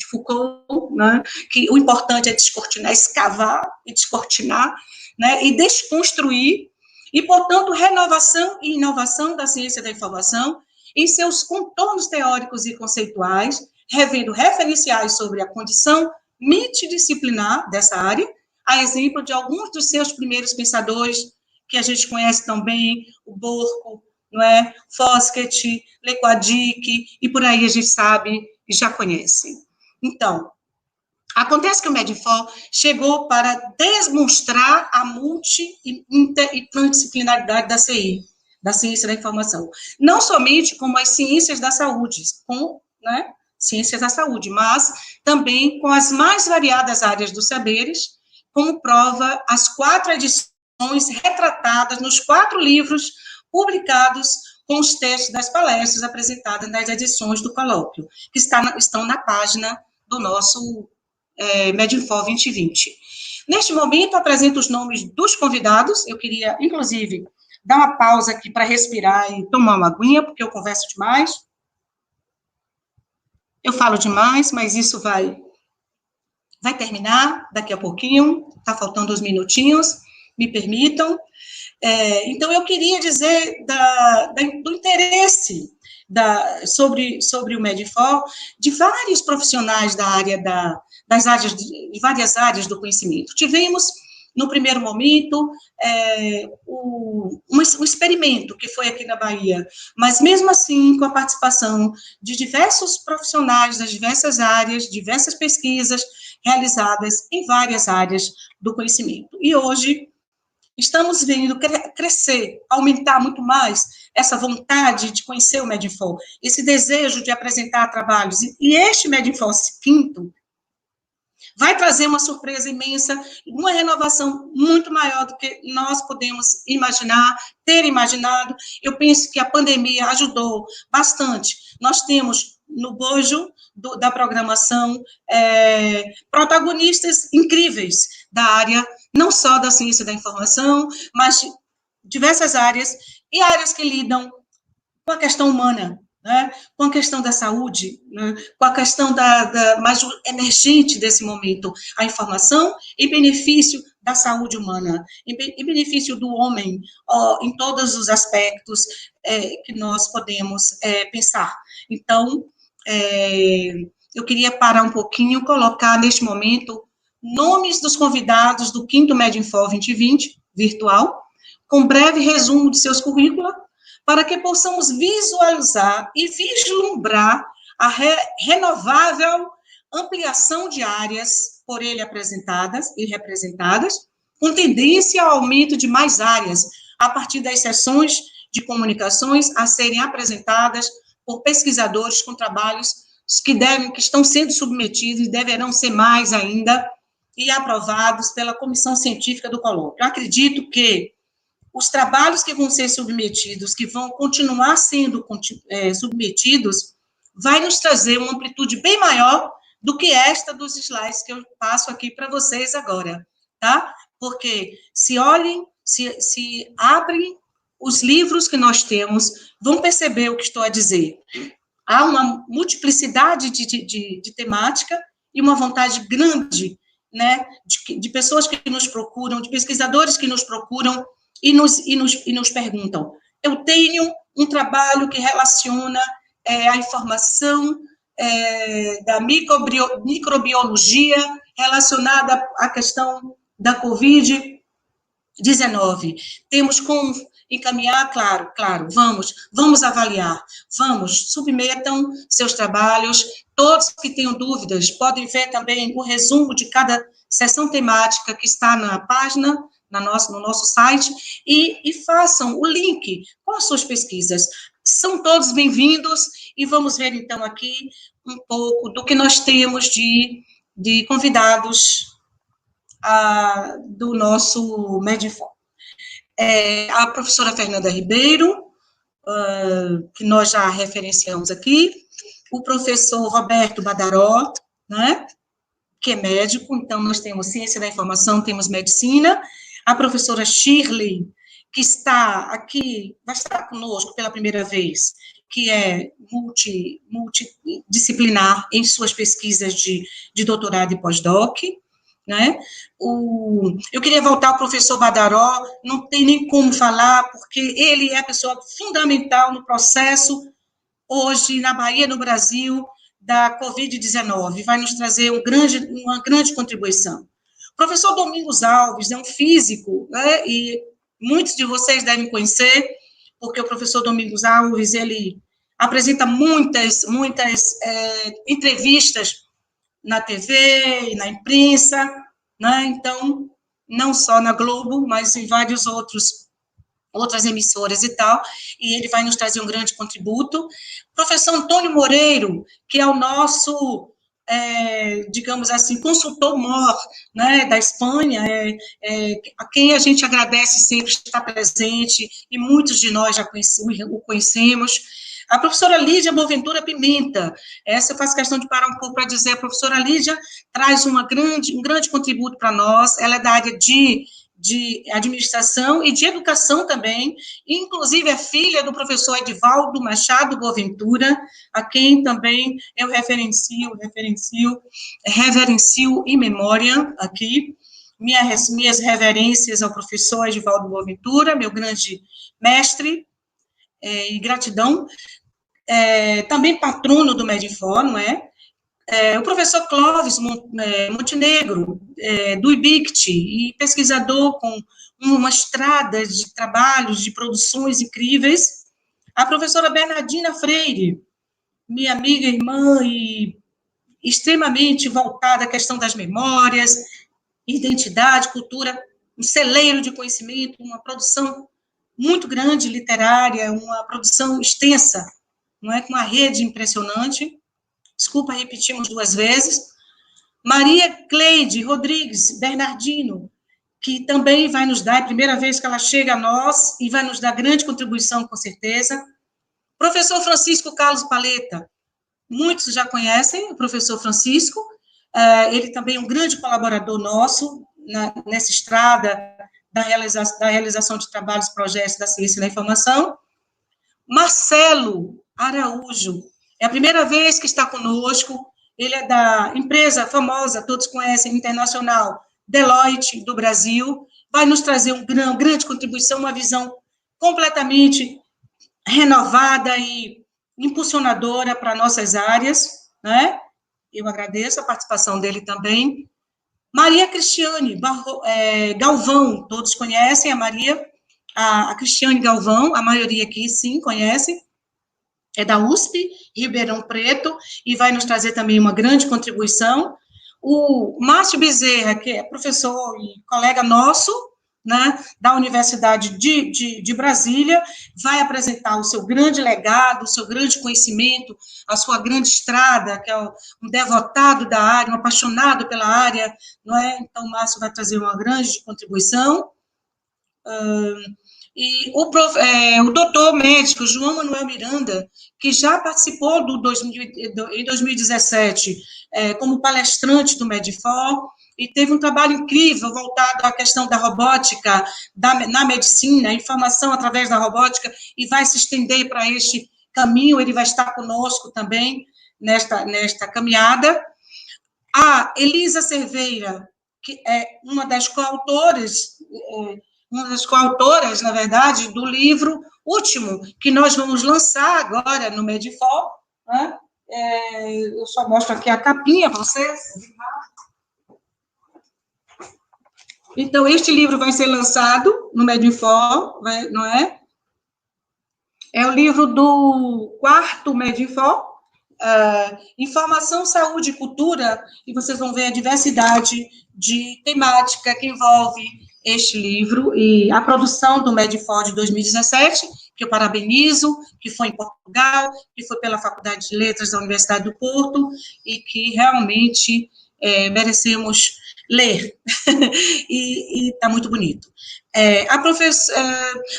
Foucault, né, que o importante é descortinar, escavar e descortinar, né, e desconstruir, e, portanto, renovação e inovação da ciência da informação em seus contornos teóricos e conceituais, revendo referenciais sobre a condição multidisciplinar dessa área, a exemplo de alguns dos seus primeiros pensadores, que a gente conhece também, o Borco, não é? Foskett, Le Quadic, e por aí a gente sabe e já conhece. Então, acontece que o Medinfo chegou para demonstrar a multi e transdisciplinaridade da CI, da ciência da informação. Não somente como as ciências da saúde, né, ciências da saúde, mas também com as mais variadas áreas dos saberes, como prova as 4 edições retratadas nos 4 livros publicados com os textos das palestras apresentadas nas edições do colóquio, que estão na página do nosso Medinfo 2020. Neste momento, apresento os nomes dos convidados. Eu queria, inclusive, dar uma pausa aqui para respirar e tomar uma aguinha, porque eu converso demais. Eu falo demais, mas isso vai terminar daqui a pouquinho, está faltando uns minutinhos, me permitam. Então, eu queria dizer do interesse sobre o Medinfo de vários profissionais da área de várias áreas do conhecimento. Tivemos, no primeiro momento, um experimento que foi aqui na Bahia, mas mesmo assim, com a participação de diversos profissionais das diversas áreas, diversas pesquisas realizadas em várias áreas do conhecimento. E hoje, estamos vendo crescer, aumentar muito mais essa vontade de conhecer o Medinfo, esse desejo de apresentar trabalhos. E este Medinfo quinto vai trazer uma surpresa imensa, uma renovação muito maior do que nós podemos ter imaginado. Eu penso que a pandemia ajudou bastante. Nós temos no bojo da programação protagonistas incríveis da área, não só da ciência da informação, mas de diversas áreas, e áreas que lidam com a questão humana, né, com a questão da saúde, né, com a questão mais emergente desse momento, a informação em benefício da saúde humana, em benefício do homem, em todos os aspectos que nós podemos pensar. Então, eu queria parar um pouquinho, colocar neste momento nomes dos convidados do 5º Medinfo 2020, virtual, com breve resumo de seus currículos, para que possamos visualizar e vislumbrar a renovável ampliação de áreas por ele apresentadas e representadas, com tendência ao aumento de mais áreas, a partir das sessões de comunicações a serem apresentadas por pesquisadores com trabalhos que estão sendo submetidos e deverão ser mais ainda, e aprovados pela comissão científica do colóquio. Eu acredito que os trabalhos que vão ser submetidos, que vão continuar sendo submetidos, vai nos trazer uma amplitude bem maior do que esta dos slides que eu passo aqui para vocês agora, tá? Porque se olhem, se abrem os livros que nós temos, vão perceber o que estou a dizer. Há uma multiplicidade de temática e uma vontade grande, né, de pessoas que nos procuram, de pesquisadores que nos procuram e nos perguntam. Eu tenho um trabalho que relaciona a informação da microbiologia relacionada à questão da Covid-19. Temos como encaminhar, claro, vamos avaliar, submetam seus trabalhos, todos que tenham dúvidas podem ver também o resumo de cada sessão temática que está na página, no nosso site, e façam o link com as suas pesquisas. São todos bem-vindos, e vamos ver, então, aqui um pouco do que nós temos de convidados do nosso Medinfo. a professora Fernanda Ribeiro, que nós já referenciamos aqui, o professor Roberto Badaró, né, que é médico, então nós temos ciência da informação, temos medicina, a professora Shirley, que está aqui, vai estar conosco pela primeira vez, que é multidisciplinar em suas pesquisas de doutorado e pós-doc, né? Eu queria voltar ao professor Badaró, não tem nem como falar, porque ele é a pessoa fundamental no processo, hoje, na Bahia, no Brasil, da Covid-19, vai nos trazer uma grande contribuição. O professor Domingos Alves é um físico, né, e muitos de vocês devem conhecer, porque o professor Domingos Alves, ele apresenta muitas entrevistas na TV e na imprensa, né? Então, não só na Globo, mas em vários outras emissoras e tal, e ele vai nos trazer um grande contributo. Professor Antônio Moreiro, que é o nosso, digamos assim, consultor mor, né, da Espanha, a quem a gente agradece sempre estar presente, e muitos de nós já o conhecemos. A professora Lídia Boaventura Pimenta, essa eu faço questão de parar um pouco para dizer, a professora Lídia traz um grande contributo para nós, ela é da área de administração e de educação também, inclusive é filha do professor Edivaldo Machado Boaventura, a quem também eu reverencio em memória aqui, minhas reverências ao professor Edivaldo Boaventura, meu grande mestre, e gratidão, também patrono do Medifor, não é? O professor Clóvis Montenegro, do IBICT, e pesquisador com uma estrada de trabalhos, de produções incríveis. A professora Bernardina Freire, minha amiga, irmã, e extremamente voltada à questão das memórias, identidade, cultura, um celeiro de conhecimento, uma produção muito grande literária, uma produção extensa, não é, com uma rede impressionante. Desculpa, repetimos 2 vezes. Maria Cleide Rodrigues Bernardino, que também vai nos dar, é a primeira vez que ela chega a nós, e vai nos dar grande contribuição, com certeza. Professor Francisco Carlos Paleta, muitos já conhecem o professor Francisco, ele também é um grande colaborador nosso, nessa estrada da realização de trabalhos, projetos da ciência e da informação. Marcelo Araújo, é a primeira vez que está conosco, ele é da empresa famosa, todos conhecem, internacional, Deloitte, do Brasil, vai nos trazer uma grande contribuição, uma visão completamente renovada e impulsionadora para nossas áreas, né? Eu agradeço a participação dele também. Maria Cristiane Galvão, todos conhecem a Maria, a Cristiane Galvão, a maioria aqui, sim, conhece, é da USP, Ribeirão Preto, e vai nos trazer também uma grande contribuição. O Márcio Bezerra, que é professor e colega nosso, né, da Universidade de Brasília, vai apresentar o seu grande legado, o seu grande conhecimento, a sua grande estrada, que é um devotado da área, um apaixonado pela área, não é? Então, o Márcio vai trazer uma grande contribuição. E o doutor médico João Manuel Miranda, que já participou em 2017 como palestrante do Medifor, e teve um trabalho incrível voltado à questão da robótica na medicina, informação através da robótica, e vai se estender para este caminho, ele vai estar conosco também nesta caminhada. A Elisa Cerveira, que é uma das coautoras, na verdade, do livro último, que nós vamos lançar agora no Medifor, né? Eu só mostro aqui a capinha para vocês. Então, este livro vai ser lançado no Medifor, não é? É o livro do 4º Medifor, Informação, Saúde e Cultura, e vocês vão ver a diversidade de temática que envolve este livro, e a produção do Medifor de 2017, que eu parabenizo, que foi em Portugal, que foi pela Faculdade de Letras da Universidade do Porto, e que realmente merecemos ler, e está muito bonito.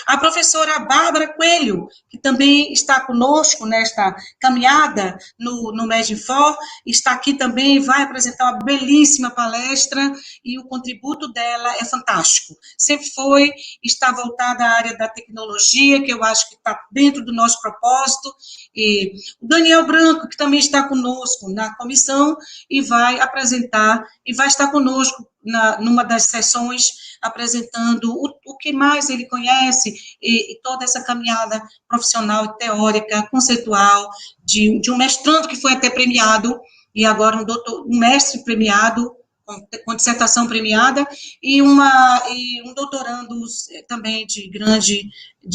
A professora Bárbara Coelho, que também está conosco nesta caminhada no Medinfor, está aqui também, vai apresentar uma belíssima palestra, e o contributo dela é fantástico. Sempre está voltada à área da tecnologia, que eu acho que está dentro do nosso propósito, e o Daniel Branco, que também está conosco na comissão, e vai apresentar, e vai estar conosco numa das sessões, apresentando o que mais ele conhece, e toda essa caminhada profissional e teórica, conceitual, de um mestrando que foi até premiado, e agora um mestre premiado, com dissertação premiada, e um doutorando também de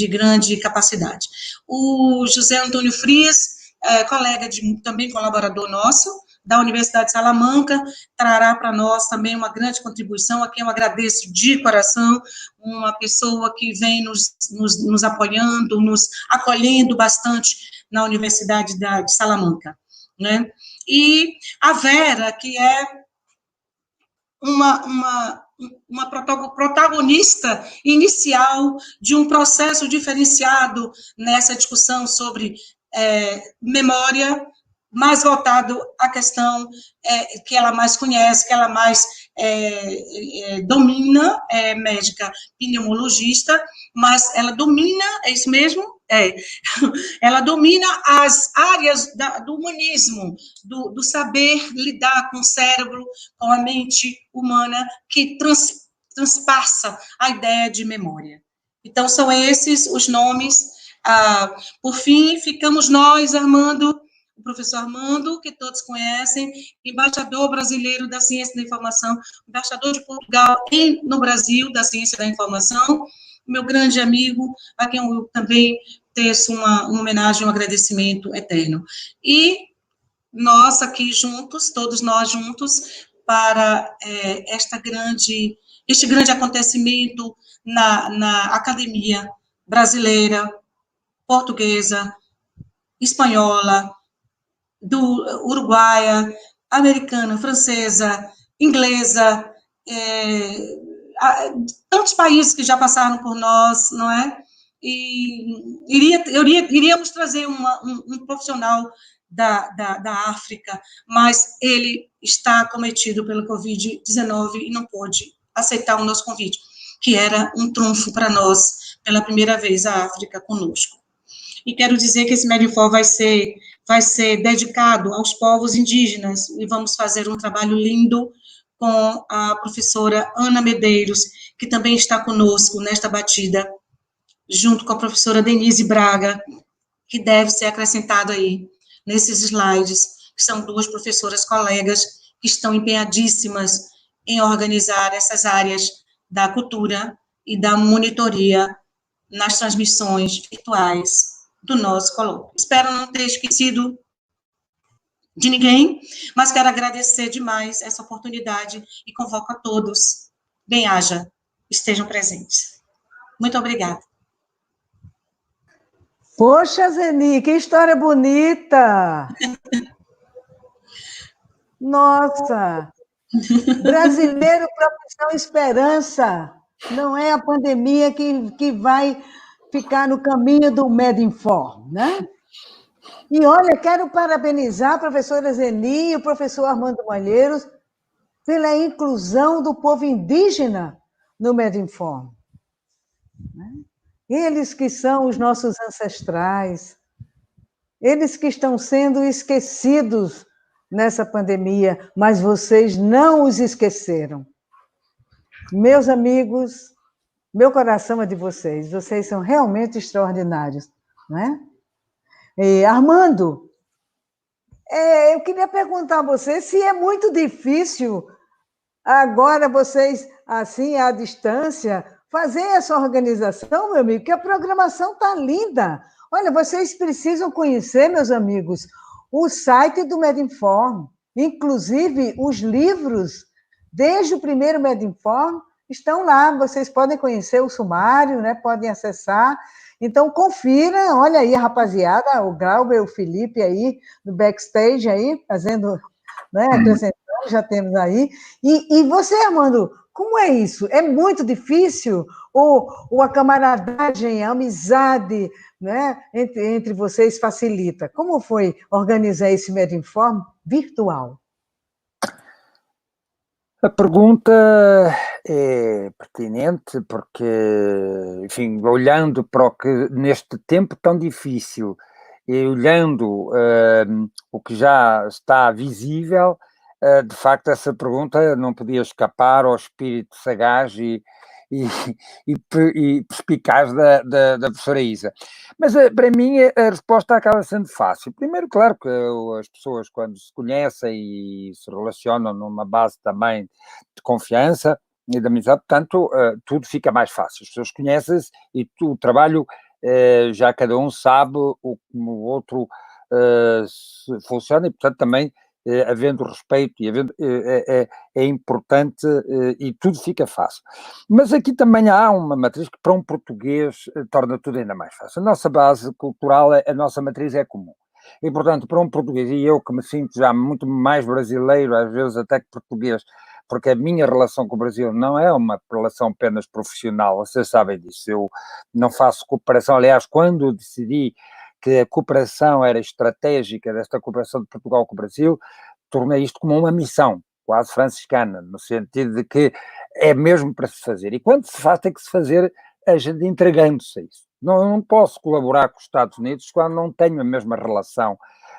grande capacidade. O José Antônio Frias, colega também colaborador nosso, da Universidade de Salamanca, trará para nós também uma grande contribuição, a quem eu agradeço de coração, uma pessoa que vem nos apoiando, nos acolhendo bastante na Universidade de Salamanca, né? E a Vera, que é uma protagonista inicial de um processo diferenciado nessa discussão sobre memória, mais voltado à questão que ela mais conhece, que ela mais domina, médica pneumologista, mas ela domina, é isso mesmo? Ela domina as áreas do humanismo, do saber lidar com o cérebro, com a mente humana, que transpassa a ideia de memória. Então, são esses os nomes. Por fim, ficamos nós, Armando, o professor Armando, que todos conhecem, embaixador brasileiro da Ciência da Informação, embaixador de Portugal no Brasil da Ciência da Informação, meu grande amigo, a quem eu também teço uma homenagem, um agradecimento eterno. E nós aqui juntos, todos nós juntos, para este grande acontecimento na academia brasileira, portuguesa, espanhola, uruguaia, americana, francesa, inglesa, tantos países que já passaram por nós, não é? E iríamos trazer um profissional da África, mas ele está acometido pelo Covid-19 e não pôde aceitar o nosso convite, que era um trunfo para nós, pela primeira vez, a África conosco. E quero dizer que esse Medinfor vai ser dedicado aos povos indígenas, e vamos fazer um trabalho lindo com a professora Ana Medeiros, que também está conosco nesta batida, junto com a professora Denise Braga, que deve ser acrescentado aí nesses slides, que são duas professoras colegas que estão empenhadíssimas em organizar essas áreas da cultura e da monitoria nas transmissões virtuais do nosso colóquio. Espero não ter esquecido de ninguém, mas quero agradecer demais essa oportunidade e convoco a todos, bem-haja, estejam presentes. Muito obrigada. Poxa, Zeni, que história bonita! Nossa! Brasileiro, profissão esperança. Não é a pandemia que vai ficar no caminho do Medinfor, né? E olha, quero parabenizar a professora Zeni e o professor Armando Malheiros pela inclusão do povo indígena no Medinfor. Eles que são os nossos ancestrais, eles que estão sendo esquecidos nessa pandemia, mas vocês não os esqueceram. Meus amigos, meu coração é de vocês são realmente extraordinários, não é? E, Armando, eu queria perguntar a você se é muito difícil agora vocês, assim, à distância, fazer essa organização, meu amigo, que a programação está linda. Olha, vocês precisam conhecer, meus amigos, o site do Medinfor, inclusive os livros, desde o primeiro Medinfor, estão lá, vocês podem conhecer o sumário, né? Podem acessar. Então, confira, olha aí, rapaziada, o Glauber, o Felipe aí, no backstage aí, fazendo, né, acrescentando. já temos aí. E você, Armando, como é isso? É muito difícil? Ou a camaradagem, a amizade, né, entre vocês facilita? Como foi organizar esse Medinform virtual? A pergunta é pertinente porque, enfim, olhando para o que neste tempo tão difícil e olhando o que já está visível, de facto essa pergunta não podia escapar ao espírito sagaz e, e perspicaz da professora Isa. Mas para mim a resposta acaba sendo fácil. Primeiro, claro que as pessoas quando se conhecem e se relacionam numa base também de confiança e de amizade, portanto, tudo fica mais fácil. As pessoas conhecem-se e o trabalho já cada um sabe como o outro funciona e, portanto, também havendo respeito e havendo, é importante e tudo fica fácil. Mas aqui também há uma matriz que para um português torna tudo ainda mais fácil. A nossa base cultural, a nossa matriz é comum. E, portanto, para um português, e eu que me sinto já muito mais brasileiro, às vezes até que português, porque a minha relação com o Brasil não é uma relação apenas profissional, vocês sabem disso, eu não faço cooperação, aliás, quando decidi que a cooperação era estratégica, desta cooperação de Portugal com o Brasil, tornei isto como uma missão, quase franciscana, no sentido de que é mesmo para se fazer, e quando se faz tem que se fazer a gente entregando-se a isso. Não posso colaborar com os Estados Unidos quando não tenho a mesma relação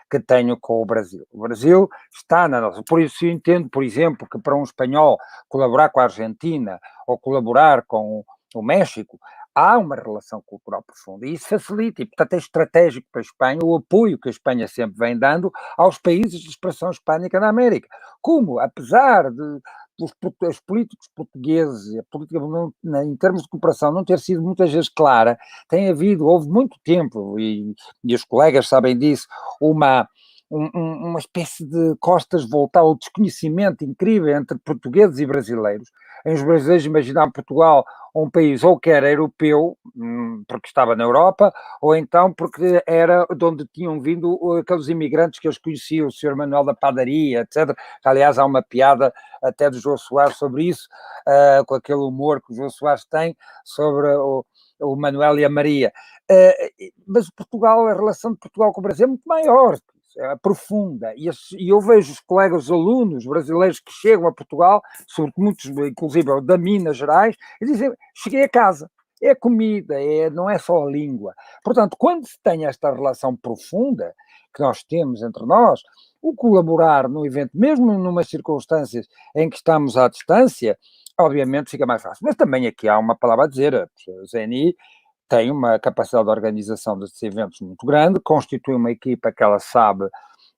que tenho com o Brasil. O Brasil está na nossa... Por isso eu entendo, por exemplo, que para um espanhol colaborar com a Argentina ou colaborar com o México, há uma relação cultural profunda e isso facilita, e portanto é estratégico para a Espanha o apoio que a Espanha sempre vem dando aos países de expressão hispânica da América. Como, apesar de os políticos portugueses, a política em termos de cooperação não ter sido muitas vezes clara, houve muito tempo, e os colegas sabem disso, uma espécie de costas voltar ao desconhecimento incrível entre portugueses e brasileiros. Os brasileiros imaginavam Portugal um país ou que era europeu, porque estava na Europa, ou então porque era de onde tinham vindo aqueles imigrantes que eles conheciam, o Sr. Manuel da Padaria, etc. Aliás, há uma piada até do João Soares sobre isso, com aquele humor que o João Soares tem sobre o Manuel e a Maria. Mas Portugal, a relação de Portugal com o Brasil é muito maior, é profunda, e eu vejo os colegas, os alunos brasileiros que chegam a Portugal, sobretudo muitos, inclusive da Minas Gerais, e dizem, cheguei a casa, é a comida, não é só a língua. Portanto, quando se tem esta relação profunda que nós temos entre nós, o colaborar no evento, mesmo numas circunstâncias em que estamos à distância, obviamente fica mais fácil. Mas também aqui há uma palavra a dizer, a ZNI tem uma capacidade de organização desses eventos muito grande, constitui uma equipa que ela sabe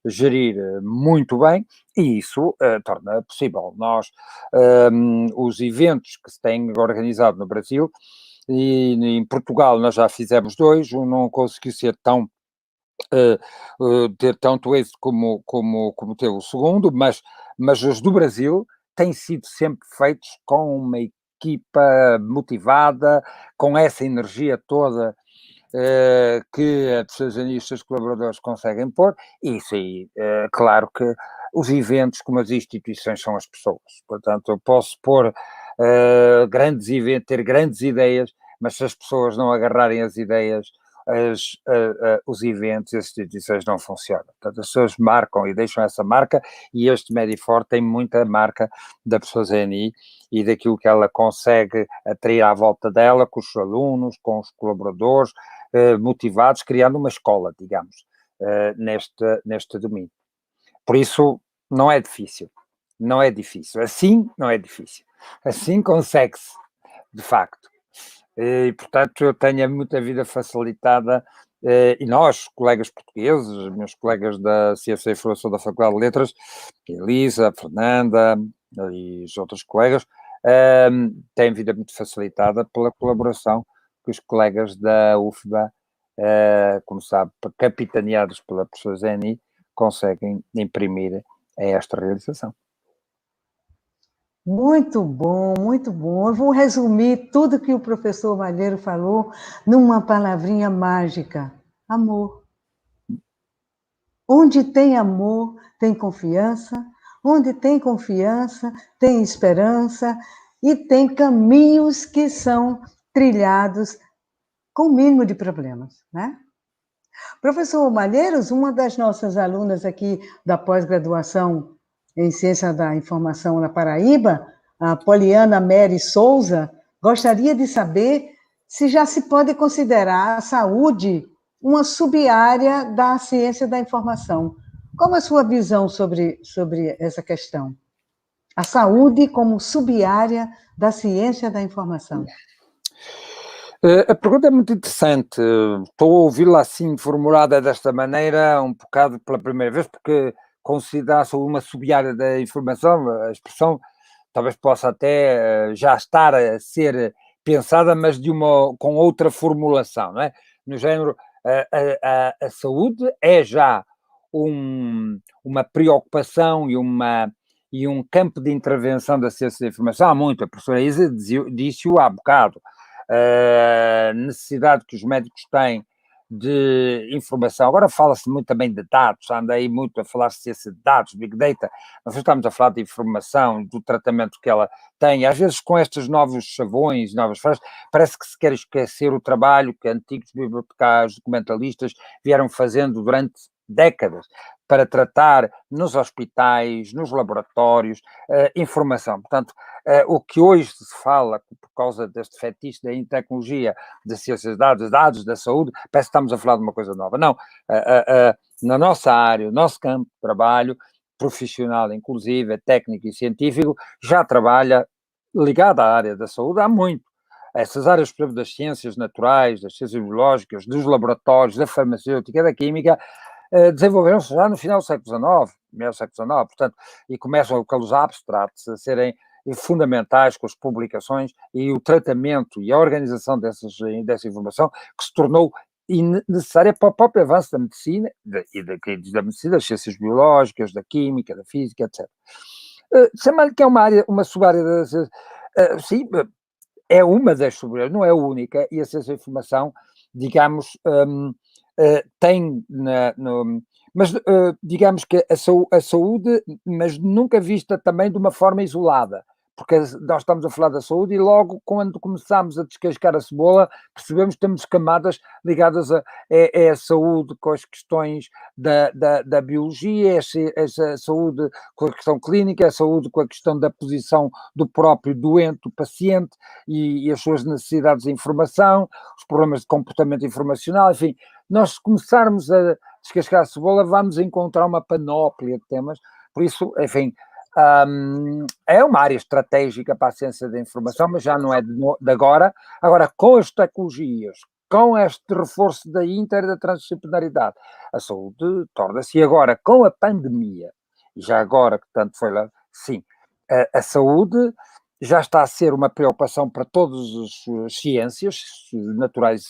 gerir muito bem, e isso torna possível. Nós, os eventos que se têm organizado no Brasil, e em Portugal nós já fizemos 2, um não conseguiu ser ter tanto êxito como teve o segundo, mas os do Brasil têm sido sempre feitos com uma equipa motivada, com essa energia toda que a pessoa e os seus colaboradores conseguem pôr, e isso aí, claro que os eventos, como as instituições, são as pessoas. Portanto, eu posso pôr grandes eventos, ter grandes ideias, mas se as pessoas não agarrarem as ideias, os eventos e as instituições não funcionam. Portanto, as pessoas marcam e deixam essa marca, e este Medinform tem muita marca da pessoa ZNI e daquilo que ela consegue atrair à volta dela, com os alunos, com os colaboradores, motivados, criando uma escola, digamos, neste domínio. Por isso, não é difícil. Não é difícil. Assim, não é difícil. Assim consegue-se, de facto. E, portanto, eu tenho muita vida facilitada, e nós, colegas portugueses, meus colegas da Ciência e Informação da Faculdade de Letras, a Elisa, a Fernanda e os outros colegas, têm vida muito facilitada pela colaboração que os colegas da UFBA, como sabe, capitaneados pela professora Zeni, conseguem imprimir a esta realização. Muito bom, muito bom. Eu vou resumir tudo que o professor Malheiro falou numa palavrinha mágica: amor. Onde tem amor, tem confiança. onde tem confiança, tem esperança e tem caminhos que são trilhados com o mínimo de problemas, né? Professor Malheiros, uma das nossas alunas aqui da pós-graduação em Ciência da Informação na Paraíba, a Poliana Mary Souza, gostaria de saber se já se pode considerar a saúde uma sub-área da ciência da informação. Qual é a sua visão sobre essa questão? A saúde como sub-área da ciência da informação. A pergunta é muito interessante. Estou a ouvi-la assim formulada desta maneira um bocado pela primeira vez, porque considera-se uma sub-área da informação, a expressão talvez possa até já estar a ser pensada, mas com outra formulação, não é? No género, a saúde é já uma preocupação e um campo de intervenção da ciência da informação há muito. A professora Isa disse-o há bocado. A necessidade que os médicos têm de informação. Agora fala-se muito também de dados, anda aí muito a falar de ciência de dados, Big Data. Nós estamos a falar de informação, do tratamento que ela tem. Às vezes, com estes novos chavões, novas frases, parece que se quer esquecer o trabalho que antigos bibliotecários, documentalistas vieram fazendo durante décadas para tratar nos hospitais, nos laboratórios, informação. Portanto, o que hoje se fala, por causa deste fetiche da tecnologia, da ciências de dados da saúde, parece que estamos a falar de uma coisa nova. Não, na nossa área, o nosso campo de trabalho, profissional inclusive, técnico e científico, já trabalha ligado à área da saúde há muito. Essas áreas, por exemplo, das ciências naturais, das ciências biológicas, dos laboratórios, da farmacêutica, da química, desenvolveram-se já no final do século XIX, meio do século XIX, portanto, e começam aqueles abstratos a serem fundamentais com as publicações e o tratamento e a organização dessa informação que se tornou necessária para o próprio avanço da medicina, da medicina, das ciências biológicas, da química, da física, etc. Chama-lhe que é uma sub-área da sim, é uma das sub-áreas, não é a única, e a ciência da informação, digamos, tem mas digamos que a saúde, mas nunca vista também de uma forma isolada, porque nós estamos a falar da saúde e logo quando começamos a descascar a cebola percebemos que temos camadas ligadas a saúde com as questões da biologia, a saúde com a questão clínica, a saúde com a questão da posição do próprio doente, do paciente e as suas necessidades de informação, os problemas de comportamento informacional, enfim, nós se começarmos a descascar a cebola vamos encontrar uma panóplia de temas, por isso, enfim, é uma área estratégica para a ciência da informação, mas já não é de agora. Agora, com as tecnologias, com este reforço da e da transdisciplinaridade, a saúde torna-se, e agora com a pandemia, e já agora que tanto foi lá, sim, a saúde já está a ser uma preocupação para todas as ciências naturais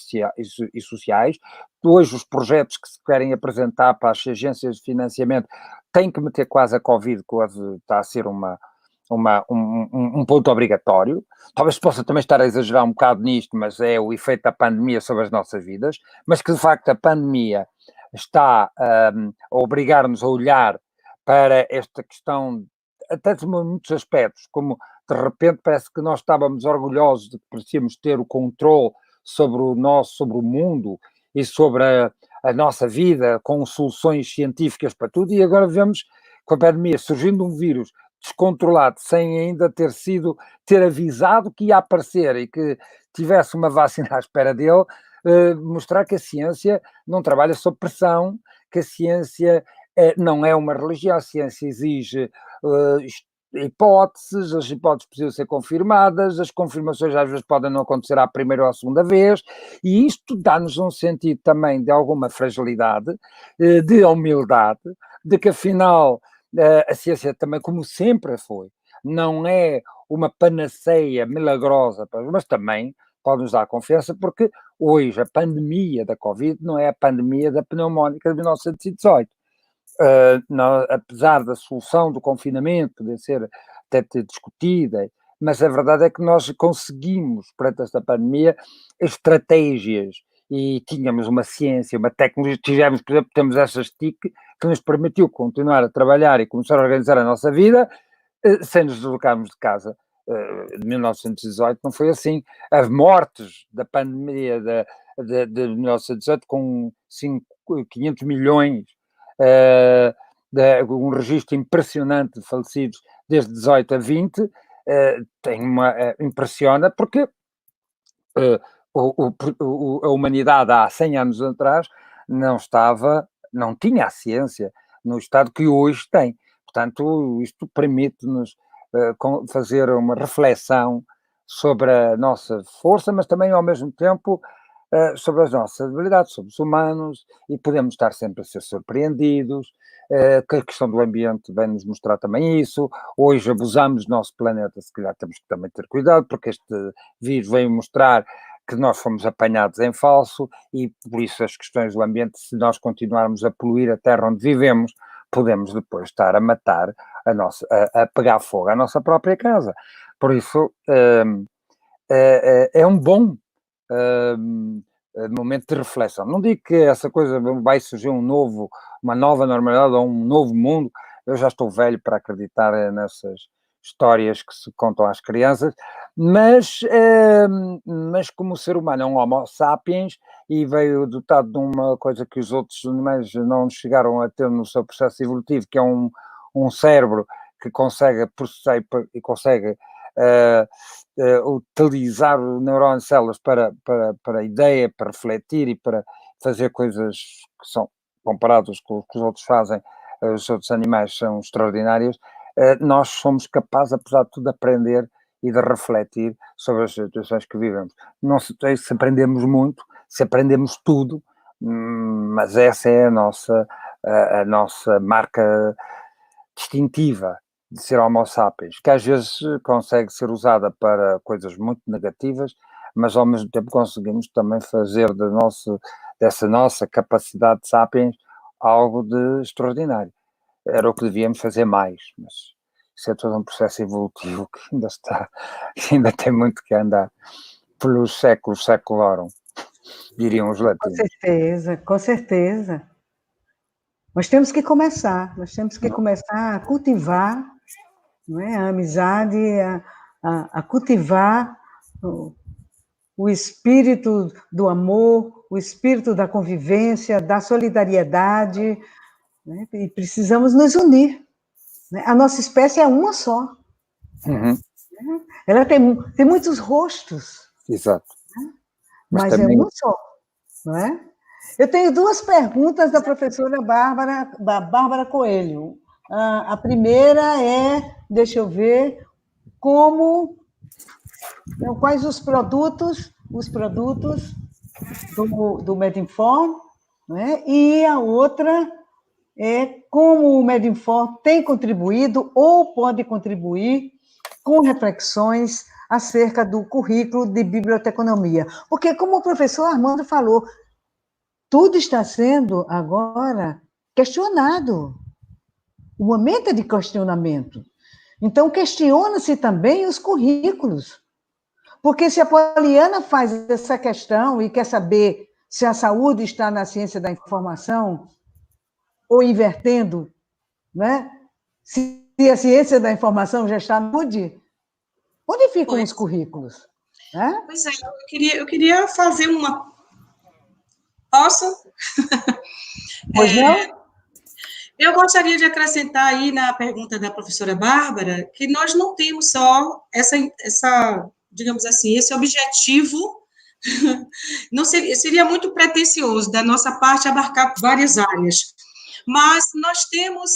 e sociais. Hoje os projetos que se querem apresentar para as agências de financiamento têm que meter quase a Covid, quase está a ser um ponto obrigatório. Talvez possa também estar a exagerar um bocado nisto, mas é o efeito da pandemia sobre as nossas vidas, mas que de facto a pandemia está a obrigar-nos a olhar para esta questão, até de muitos aspectos, como de repente parece que nós estávamos orgulhosos de que parecíamos ter o controle sobre o mundo e sobre a nossa vida, com soluções científicas para tudo, e agora vemos com a pandemia surgindo um vírus descontrolado, sem ainda ter avisado que ia aparecer e que tivesse uma vacina à espera dele, mostrar que a ciência não trabalha sob pressão, que a ciência não é uma religião, a ciência exige hipóteses, as hipóteses precisam ser confirmadas, as confirmações às vezes podem não acontecer à primeira ou à segunda vez, e isto dá-nos um sentido também de alguma fragilidade, de humildade, de que afinal a ciência também, como sempre foi, não é uma panaceia milagrosa, mas também pode nos dar confiança, porque hoje a pandemia da Covid não é a pandemia da pneumónica de 1918. Apesar da solução do confinamento poder ser até discutida, mas a verdade é que nós conseguimos, perante esta pandemia, estratégias, e tínhamos uma ciência, uma tecnologia, tivemos, por exemplo, temos essas TIC, que nos permitiu continuar a trabalhar e começar a organizar a nossa vida, sem nos deslocarmos de casa. De 1918 não foi assim. As mortes da pandemia de 1918, com 500 milhões, um registro impressionante de falecidos desde 18 a 20, impressiona, porque a humanidade há 100 anos atrás não tinha a ciência no estado que hoje tem. Portanto, isto permite-nos fazer uma reflexão sobre a nossa força, mas também, ao mesmo tempo, sobre as nossas habilidades, sobre os humanos, e podemos estar sempre a ser surpreendidos, que a questão do ambiente vem nos mostrar também isso. Hoje abusamos do nosso planeta, se calhar temos que também ter cuidado, porque este vírus veio mostrar que nós fomos apanhados em falso, e por isso as questões do ambiente, se nós continuarmos a poluir a terra onde vivemos, podemos depois estar a matar a pegar fogo à nossa própria casa. Por isso, é um bom momento de reflexão. Não digo que essa coisa vai surgir uma nova normalidade ou um novo mundo. Eu já estou velho para acreditar nessas histórias que se contam às crianças, mas como o ser humano é um homo sapiens e veio dotado de uma coisa que os outros animais não chegaram a ter no seu processo evolutivo, que é um cérebro que consegue processar e consegue utilizar o neurônio de células para a ideia, para refletir e para fazer coisas que são, comparados com o que os outros fazem, os outros animais são extraordinários. Nós somos capazes, apesar de tudo, de aprender e de refletir sobre as situações que vivemos. Não sei se aprendemos muito, se aprendemos tudo, mas essa é a nossa marca distintiva de ser homo sapiens, que às vezes consegue ser usada para coisas muito negativas, mas ao mesmo tempo conseguimos também fazer dessa nossa capacidade de sapiens algo de extraordinário. Era o que devíamos fazer mais, mas isso é todo um processo evolutivo que ainda tem muito que andar pelos séculos seculorum, diriam os latinos. Com certeza, com certeza. Nós temos que começar a cultivar, não é, a amizade, a cultivar o espírito do amor, o espírito da convivência, da solidariedade, né? E precisamos nos unir. Né? A nossa espécie é uma só. Uhum. Ela tem muitos rostos. Exato. Né? Mas também é uma só, não é? Eu tenho duas perguntas da professora Bárbara Coelho. A primeira é, deixa eu ver, quais os produtos do Medinform, né? E a outra é como o Medinform tem contribuído ou pode contribuir com reflexões acerca do currículo de biblioteconomia. Porque, como o professor Armando falou, tudo está sendo agora questionado. O momento é de questionamento. Então, questiona-se também os currículos. Porque se a Poliana faz essa questão e quer saber se a saúde está na ciência da informação ou invertendo, né? Se a ciência da informação já está no saúde, onde ficam os currículos? Né? Pois é, eu queria fazer uma... Posso? Pois não? Eu gostaria de acrescentar aí na pergunta da professora Bárbara que nós não temos só essa digamos assim, esse objetivo, não seria muito pretensioso da nossa parte abarcar várias áreas, mas nós temos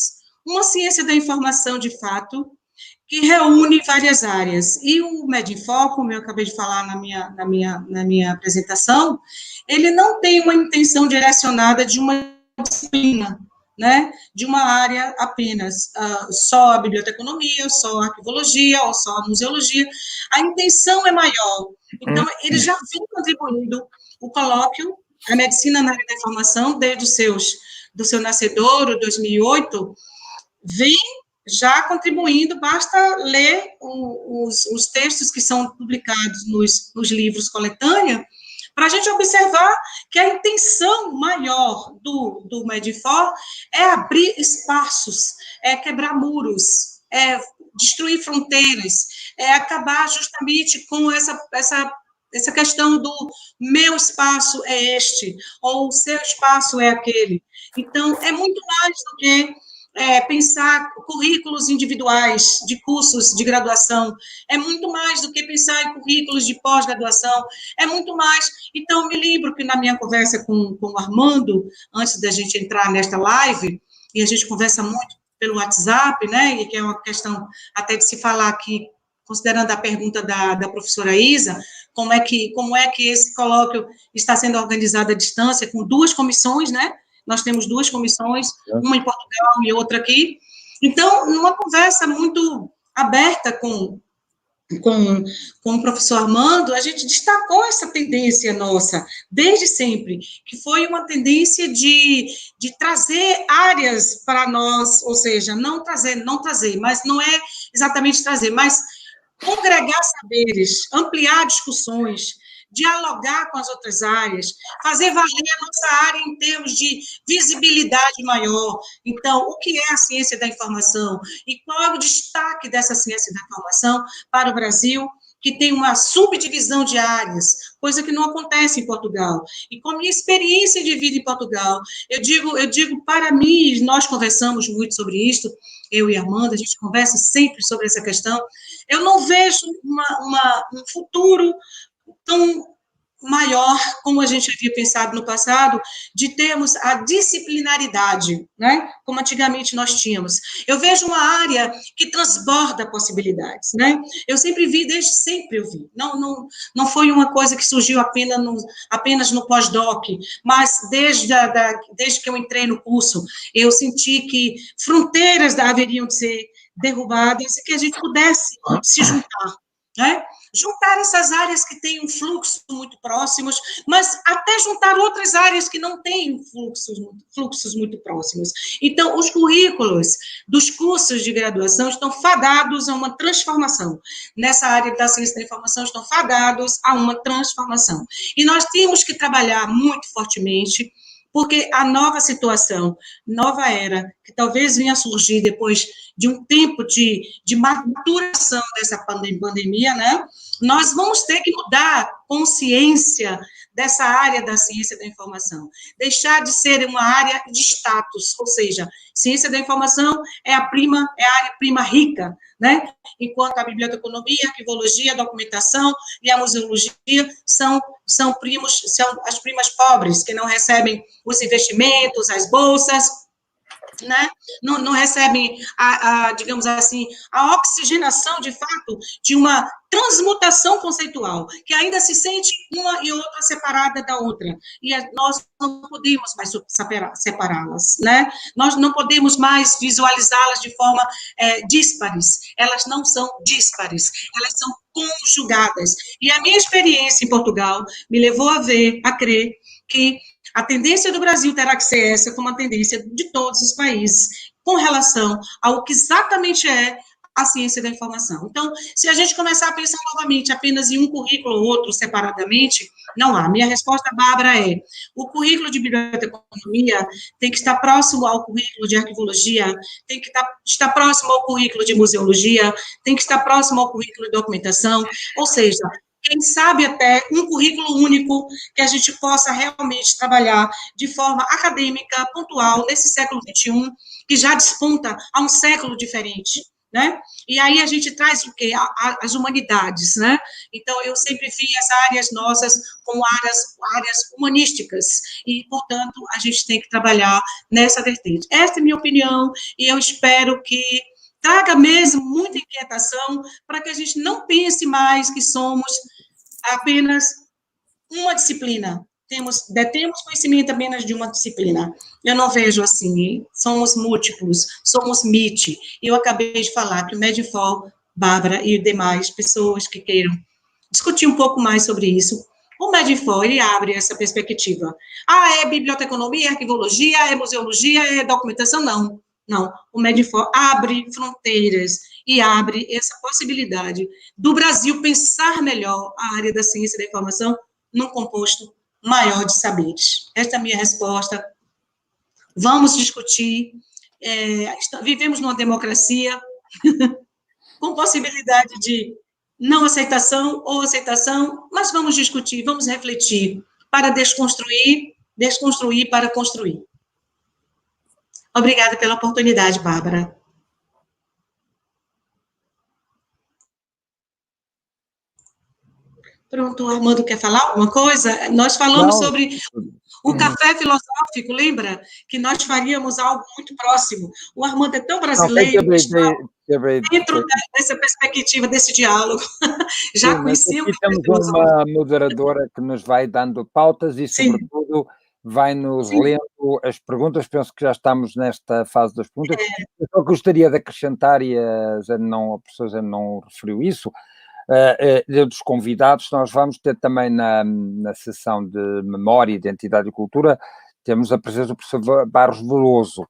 uma ciência da informação de fato que reúne várias áreas, e o Medinform, como eu acabei de falar na minha apresentação, ele não tem uma intenção direcionada de uma disciplina, né, de uma área apenas, só a biblioteconomia, só a arquivologia, ou só a museologia. A intenção é maior. Então, ele já vem contribuindo o colóquio, a medicina na área da informação, desde do seu nascedouro, 2008, vem já contribuindo, basta ler os textos que são publicados nos livros coletânea, para a gente observar que a intenção maior do Medfor é abrir espaços, é quebrar muros, é destruir fronteiras, é acabar justamente com essa questão do meu espaço é este, ou o seu espaço é aquele. Então, é muito mais do que pensar currículos individuais de cursos de graduação, é muito mais do que pensar em currículos de pós-graduação, é muito mais. Então, me lembro que na minha conversa com o Armando, antes da gente entrar nesta live, e a gente conversa muito pelo WhatsApp, né, e que é uma questão até de se falar aqui, considerando a pergunta da professora Isa, como é que esse colóquio está sendo organizado à distância, com 2 comissões, né? Nós temos 2 comissões, uma em Portugal e outra aqui. Então, numa conversa muito aberta com o professor Armando, a gente destacou essa tendência nossa, desde sempre, que foi uma tendência de trazer áreas para nós, ou seja, não trazer, mas não é exatamente trazer, mas congregar saberes, ampliar discussões, dialogar com as outras áreas, fazer valer a nossa área em termos de visibilidade maior. Então, o que é a ciência da informação? E qual é o destaque dessa ciência da informação para o Brasil, que tem uma subdivisão de áreas, coisa que não acontece em Portugal. E com a minha experiência de vida em Portugal, eu digo para mim, nós conversamos muito sobre isso, eu e a Amanda, a gente conversa sempre sobre essa questão, eu não vejo um futuro tão maior, como a gente havia pensado no passado, de termos a disciplinaridade, né? Como antigamente nós tínhamos. Eu vejo uma área que transborda possibilidades, né? Eu sempre vi, desde sempre eu vi. Não foi uma coisa que surgiu apenas no pós-doc, mas desde que eu entrei no curso, eu senti que fronteiras haveriam de ser derrubadas e que a gente pudesse se juntar, né? Juntar essas áreas que têm um fluxo muito próximos, mas até juntar outras áreas que não têm fluxos muito próximos. Então, os currículos dos cursos de graduação estão fadados a uma transformação. Nessa área da ciência da informação, estão fadados a uma transformação. E nós temos que trabalhar muito fortemente, porque a nova situação, nova era, que talvez venha a surgir depois de um tempo de maturação dessa pandemia, né? Nós vamos ter que mudar a consciência dessa área da ciência da informação, deixar de ser uma área de status, ou seja, ciência da informação é a área prima rica, né? Enquanto a biblioteconomia, a arquivologia, a documentação e a museologia são as primas pobres, que não recebem os investimentos, as bolsas, né? Não recebem, digamos assim, a oxigenação, de fato, de uma transmutação conceitual, que ainda se sente uma e outra separada da outra, e nós não podemos mais separá-las, né? Nós não podemos mais visualizá-las de forma díspares, elas não são díspares, elas são conjugadas, e a minha experiência em Portugal me levou a crer que a tendência do Brasil terá que ser essa, como a tendência de todos os países, com relação ao que exatamente é a ciência da informação. Então, se a gente começar a pensar novamente apenas em um currículo ou outro separadamente, não há. Minha resposta, Bárbara, é: o currículo de biblioteconomia tem que estar próximo ao currículo de arquivologia, tem que estar próximo ao currículo de museologia, tem que estar próximo ao currículo de documentação, ou seja, quem sabe até um currículo único que a gente possa realmente trabalhar de forma acadêmica, pontual, nesse século XXI, que já desponta a um século diferente, né? E aí a gente traz o quê? As humanidades, né? Então, eu sempre vi as áreas nossas como áreas humanísticas, e, portanto, a gente tem que trabalhar nessa vertente. Essa é a minha opinião, e eu espero que traga mesmo muita inquietação para que a gente não pense mais que somos apenas uma disciplina, detemos conhecimento apenas de uma disciplina. Eu não vejo assim, somos múltiplos, somos MIT, e eu acabei de falar que o Medfor, Bárbara e demais pessoas que queiram discutir um pouco mais sobre isso, o Medfor, ele abre essa perspectiva. É biblioteconomia, é arquivologia, é museologia, é documentação? Não, o Medfor abre fronteiras e abre essa possibilidade do Brasil pensar melhor a área da ciência da informação num composto maior de saberes. Esta é a minha resposta. Vamos discutir. Vivemos numa democracia com possibilidade de não aceitação ou aceitação, mas vamos discutir, vamos refletir para desconstruir para construir. Obrigada pela oportunidade, Bárbara. Pronto, o Armando quer falar alguma coisa? Nós falamos sobre o café filosófico, lembra? Que nós faríamos algo muito próximo. O Armando é tão brasileiro, dentro dessa perspectiva, desse diálogo. Já conheci o café filosófico. Temos uma moderadora que nos vai dando pautas e, sobretudo, vai-nos lendo as perguntas. Penso que já estamos nesta fase das perguntas. Eu só gostaria de acrescentar, e a professora já não referiu isso, dos convidados, nós vamos ter também na sessão de Memória, Identidade e Cultura, temos a presença do professor Barros Veloso,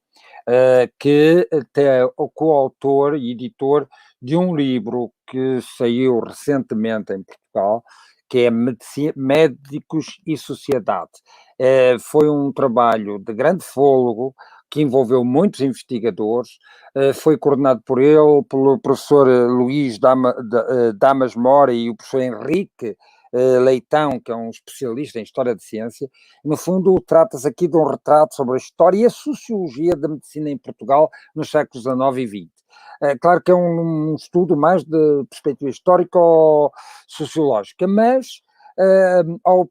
que é o coautor e editor de um livro que saiu recentemente em Portugal, que é Médicos e Sociedade. Foi um trabalho de grande fôlego, que envolveu muitos investigadores, foi coordenado por ele, pelo professor Luís Damas Mora e o professor Henrique Leitão, que é um especialista em História de Ciência. No fundo, trata-se aqui de um retrato sobre a história e a sociologia da medicina em Portugal nos séculos XIX e XX. Claro que é um estudo mais de perspectiva histórica ou sociológica, mas ao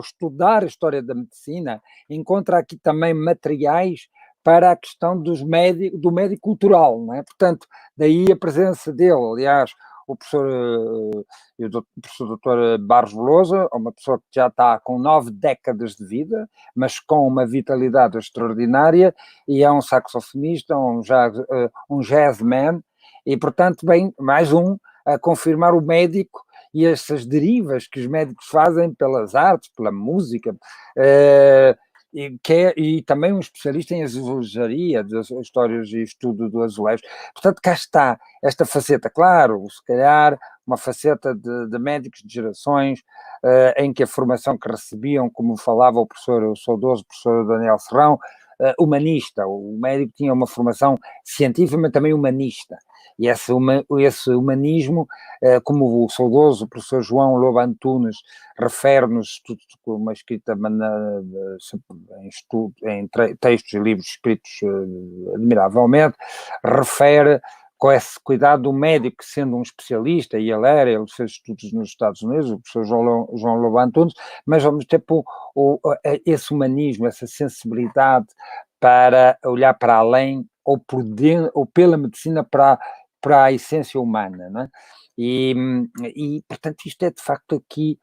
estudar a história da medicina, encontra aqui também materiais para a questão do médico cultural, não é? Portanto, daí a presença dele. Aliás, o professor Dr. Barros Veloso é uma pessoa que já está com 9 décadas de vida, mas com uma vitalidade extraordinária, e é um saxofonista, um jazzman, e, portanto, bem, mais a confirmar o médico e essas derivas que os médicos fazem pelas artes, pela música, e também um especialista em azulejaria, das histórias e estudo do azulejo. Portanto, cá está esta faceta, claro, se calhar uma faceta de médicos de gerações, em que a formação que recebiam, como falava o saudoso professor Daniel Serrão, humanista. O médico tinha uma formação científica, mas também humanista. E esse humanismo, como o saudoso professor João Lobo Antunes refere nos estudos, com uma escrita em textos e livros escritos admiravelmente, refere com esse cuidado do médico, sendo um especialista, e ele fez estudos nos Estados Unidos, o professor João Lobo Antunes, mas ao mesmo tempo esse humanismo, essa sensibilidade para olhar para além, ou pela medicina para a essência humana, não é? E, portanto, isto é de facto aqui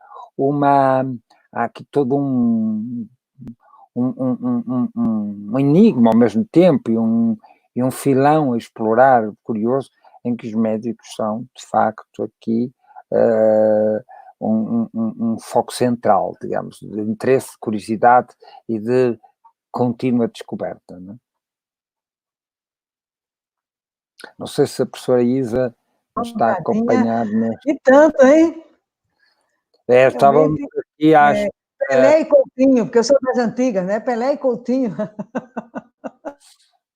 há aqui todo um enigma ao mesmo tempo, e um filão a explorar, curioso, em que os médicos são, de facto, aqui um foco central, digamos, de interesse, de curiosidade e de contínua descoberta, não é? Não sei se a professora Isa nos está a acompanhar neste... E tanto, hein? Estávamos aqui às... Pelé e Coutinho, porque eu sou das antigas, né? Pelé e Coutinho.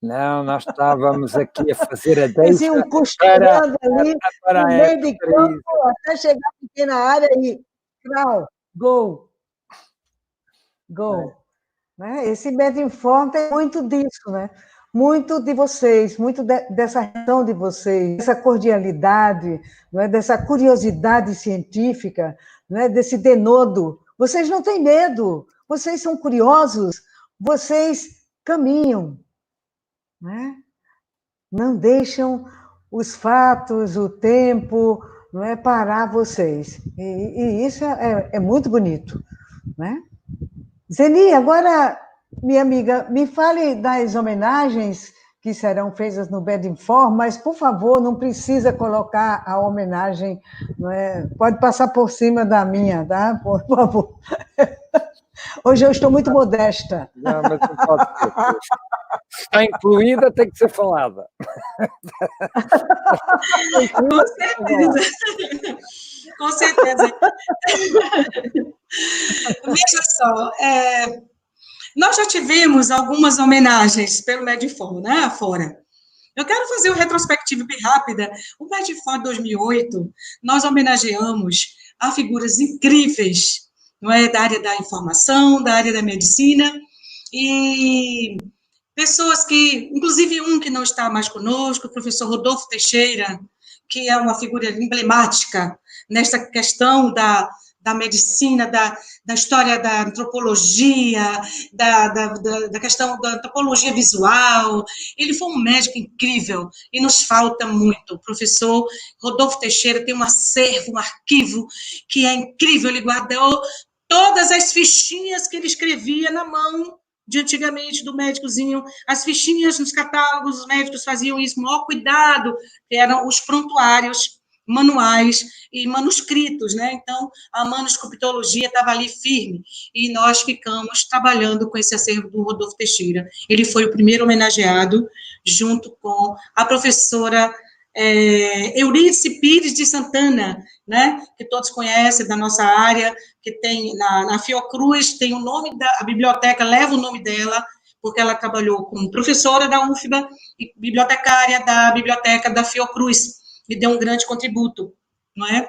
Não, nós estávamos aqui a fazer a deixa Eles iam costurando ali, no meio de campo, até chegar à pequena área e... Gol. Né? Esse Medinform tem muito disso, né? Muito de vocês, muito dessa reação de vocês, dessa cordialidade, não é? Dessa curiosidade científica, não é? Desse denodo. Vocês não têm medo, vocês são curiosos, vocês caminham, não é? Não deixam os fatos, o tempo, não é, parar vocês. E isso é muito bonito, né? Zeni, agora, minha amiga, me fale das homenagens que serão feitas no Medinform, mas, por favor, não precisa colocar a homenagem, não é? Pode passar por cima da minha, tá? Por favor. Hoje eu estou muito modesta. Não, mas não pode ser. Se está incluída, tem que ser falada. Com certeza. Com certeza. Veja só, nós já tivemos algumas homenagens pelo Medfor, né, afora. Eu quero fazer uma retrospectiva bem rápida. O Medfor 2008, nós homenageamos a figuras incríveis, não é, da área da informação, da área da medicina, e pessoas que, inclusive um que não está mais conosco, o professor Rodolfo Teixeira, que é uma figura emblemática nesta questão da medicina, da história da antropologia, da questão da antropologia visual. Ele foi um médico incrível e nos falta muito. O professor Rodolfo Teixeira tem um acervo, um arquivo que é incrível. Ele guardou todas as fichinhas que ele escrevia na mão de antigamente, do médicozinho, as fichinhas nos catálogos, os médicos faziam isso com o maior cuidado, que eram os prontuários, manuais e manuscritos, né? Então, a manuscriptologia estava ali firme, e nós ficamos trabalhando com esse acervo do Rodolfo Teixeira. Ele foi o primeiro homenageado, junto com a professora Eurídice Pires de Santana, né, que todos conhecem da nossa área, que tem na Fiocruz, tem o nome a biblioteca leva o nome dela, porque ela trabalhou como professora da UFBA e bibliotecária da biblioteca da Fiocruz, e deu um grande contributo, não é?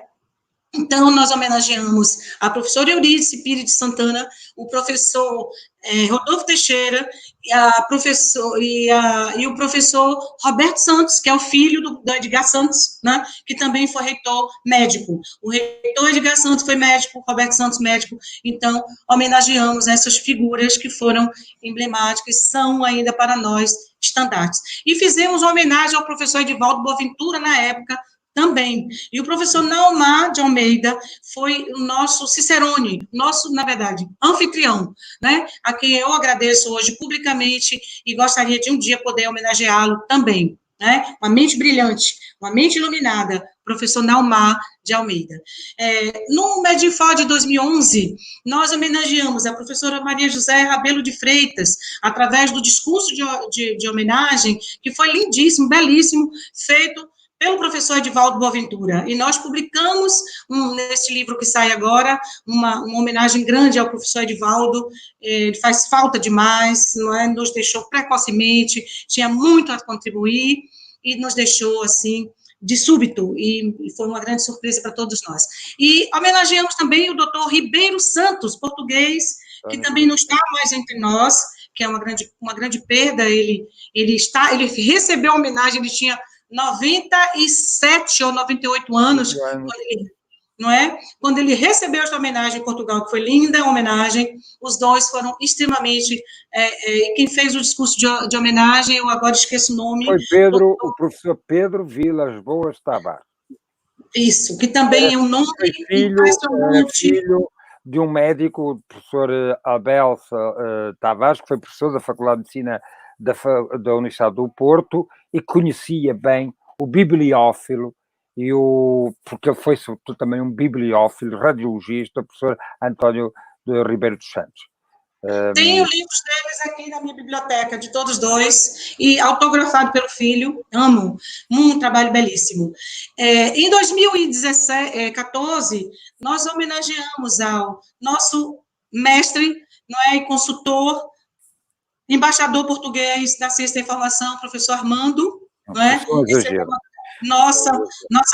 Então, nós homenageamos a professora Eurídice Pires de Santana, o professor Rodolfo Teixeira, e o professor Roberto Santos, que é o filho do Edgar Santos, né, que também foi reitor médico. O reitor Edgar Santos foi médico, Roberto Santos médico. Então, homenageamos essas figuras que foram emblemáticas, e são ainda para nós estandartes. E fizemos uma homenagem ao professor Edivaldo Boaventura, na época, também. E o professor Naumar de Almeida foi o nosso cicerone, nosso, na verdade, anfitrião, né? A quem eu agradeço hoje publicamente e gostaria de um dia poder homenageá-lo também, né? Uma mente brilhante, uma mente iluminada, professor Naumar de Almeida. No Medfor de 2011, nós homenageamos a professora Maria José Rabelo de Freitas, através do discurso de homenagem, que foi lindíssimo, belíssimo, feito pelo professor Edivaldo Boaventura, e nós publicamos, nesse livro que sai agora, uma homenagem grande ao professor Edivaldo. Ele faz falta demais, não é? Nos deixou precocemente, tinha muito a contribuir, e nos deixou, assim, de súbito, e foi uma grande surpresa para todos nós. E homenageamos também o doutor Ribeiro Santos, português, que também não está mais entre nós, que é uma grande perda. Ele recebeu a homenagem, ele tinha 97 ou 98 anos, não é? Quando ele recebeu esta homenagem em Portugal, que foi linda a homenagem, os dois foram extremamente... quem fez o discurso de homenagem, eu agora esqueço o nome... Foi o professor Pedro Vilas Boas Tavares. Isso, que também é um nome impressionante. Filho de um médico, o professor Abel Tavares, que foi professor da Faculdade de Medicina da Universidade do Porto, e conhecia bem o bibliófilo, porque ele foi sobretudo também um bibliófilo, radiologista, o professor António de Ribeiro dos Santos. Tenho livros deles aqui na minha biblioteca, de todos dois, e autografado pelo filho. Amo, um trabalho belíssimo. Em 2014, nós homenageamos ao nosso mestre, não é, e consultor, embaixador português da Ciência da Informação, professor Armando, não é? Nossa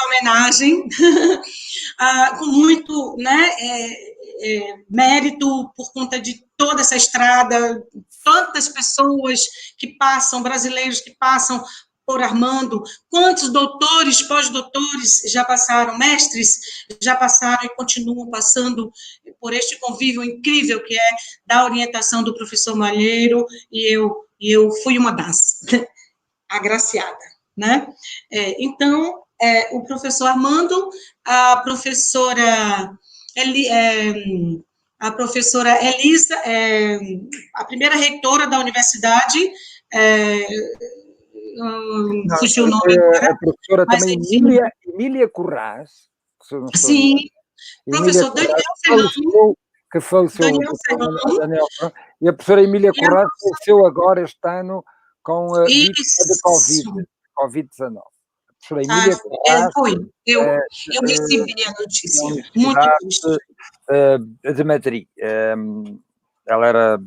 homenagem, com muito, né, mérito, por conta de toda essa estrada, tantas pessoas que passam, brasileiros que passam por Armando, quantos doutores, pós-doutores já passaram, mestres já passaram e continuam passando por este convívio incrível que é da orientação do professor Malheiro, e eu fui uma das agraciada, né? Então, o professor Armando, a professora Elisa, a primeira reitora da universidade, fugiu o nome agora. A professora também, Emília Corrás. Sim, professor Daniel Serrão. Que faleceu. Daniel Serrão. E a professora Emília Corrás faleceu agora este ano com a vítima de Covid-19. professora Emília Ferraz, eu recebi a notícia, da muito Universidade triste. de Madrid. Ela era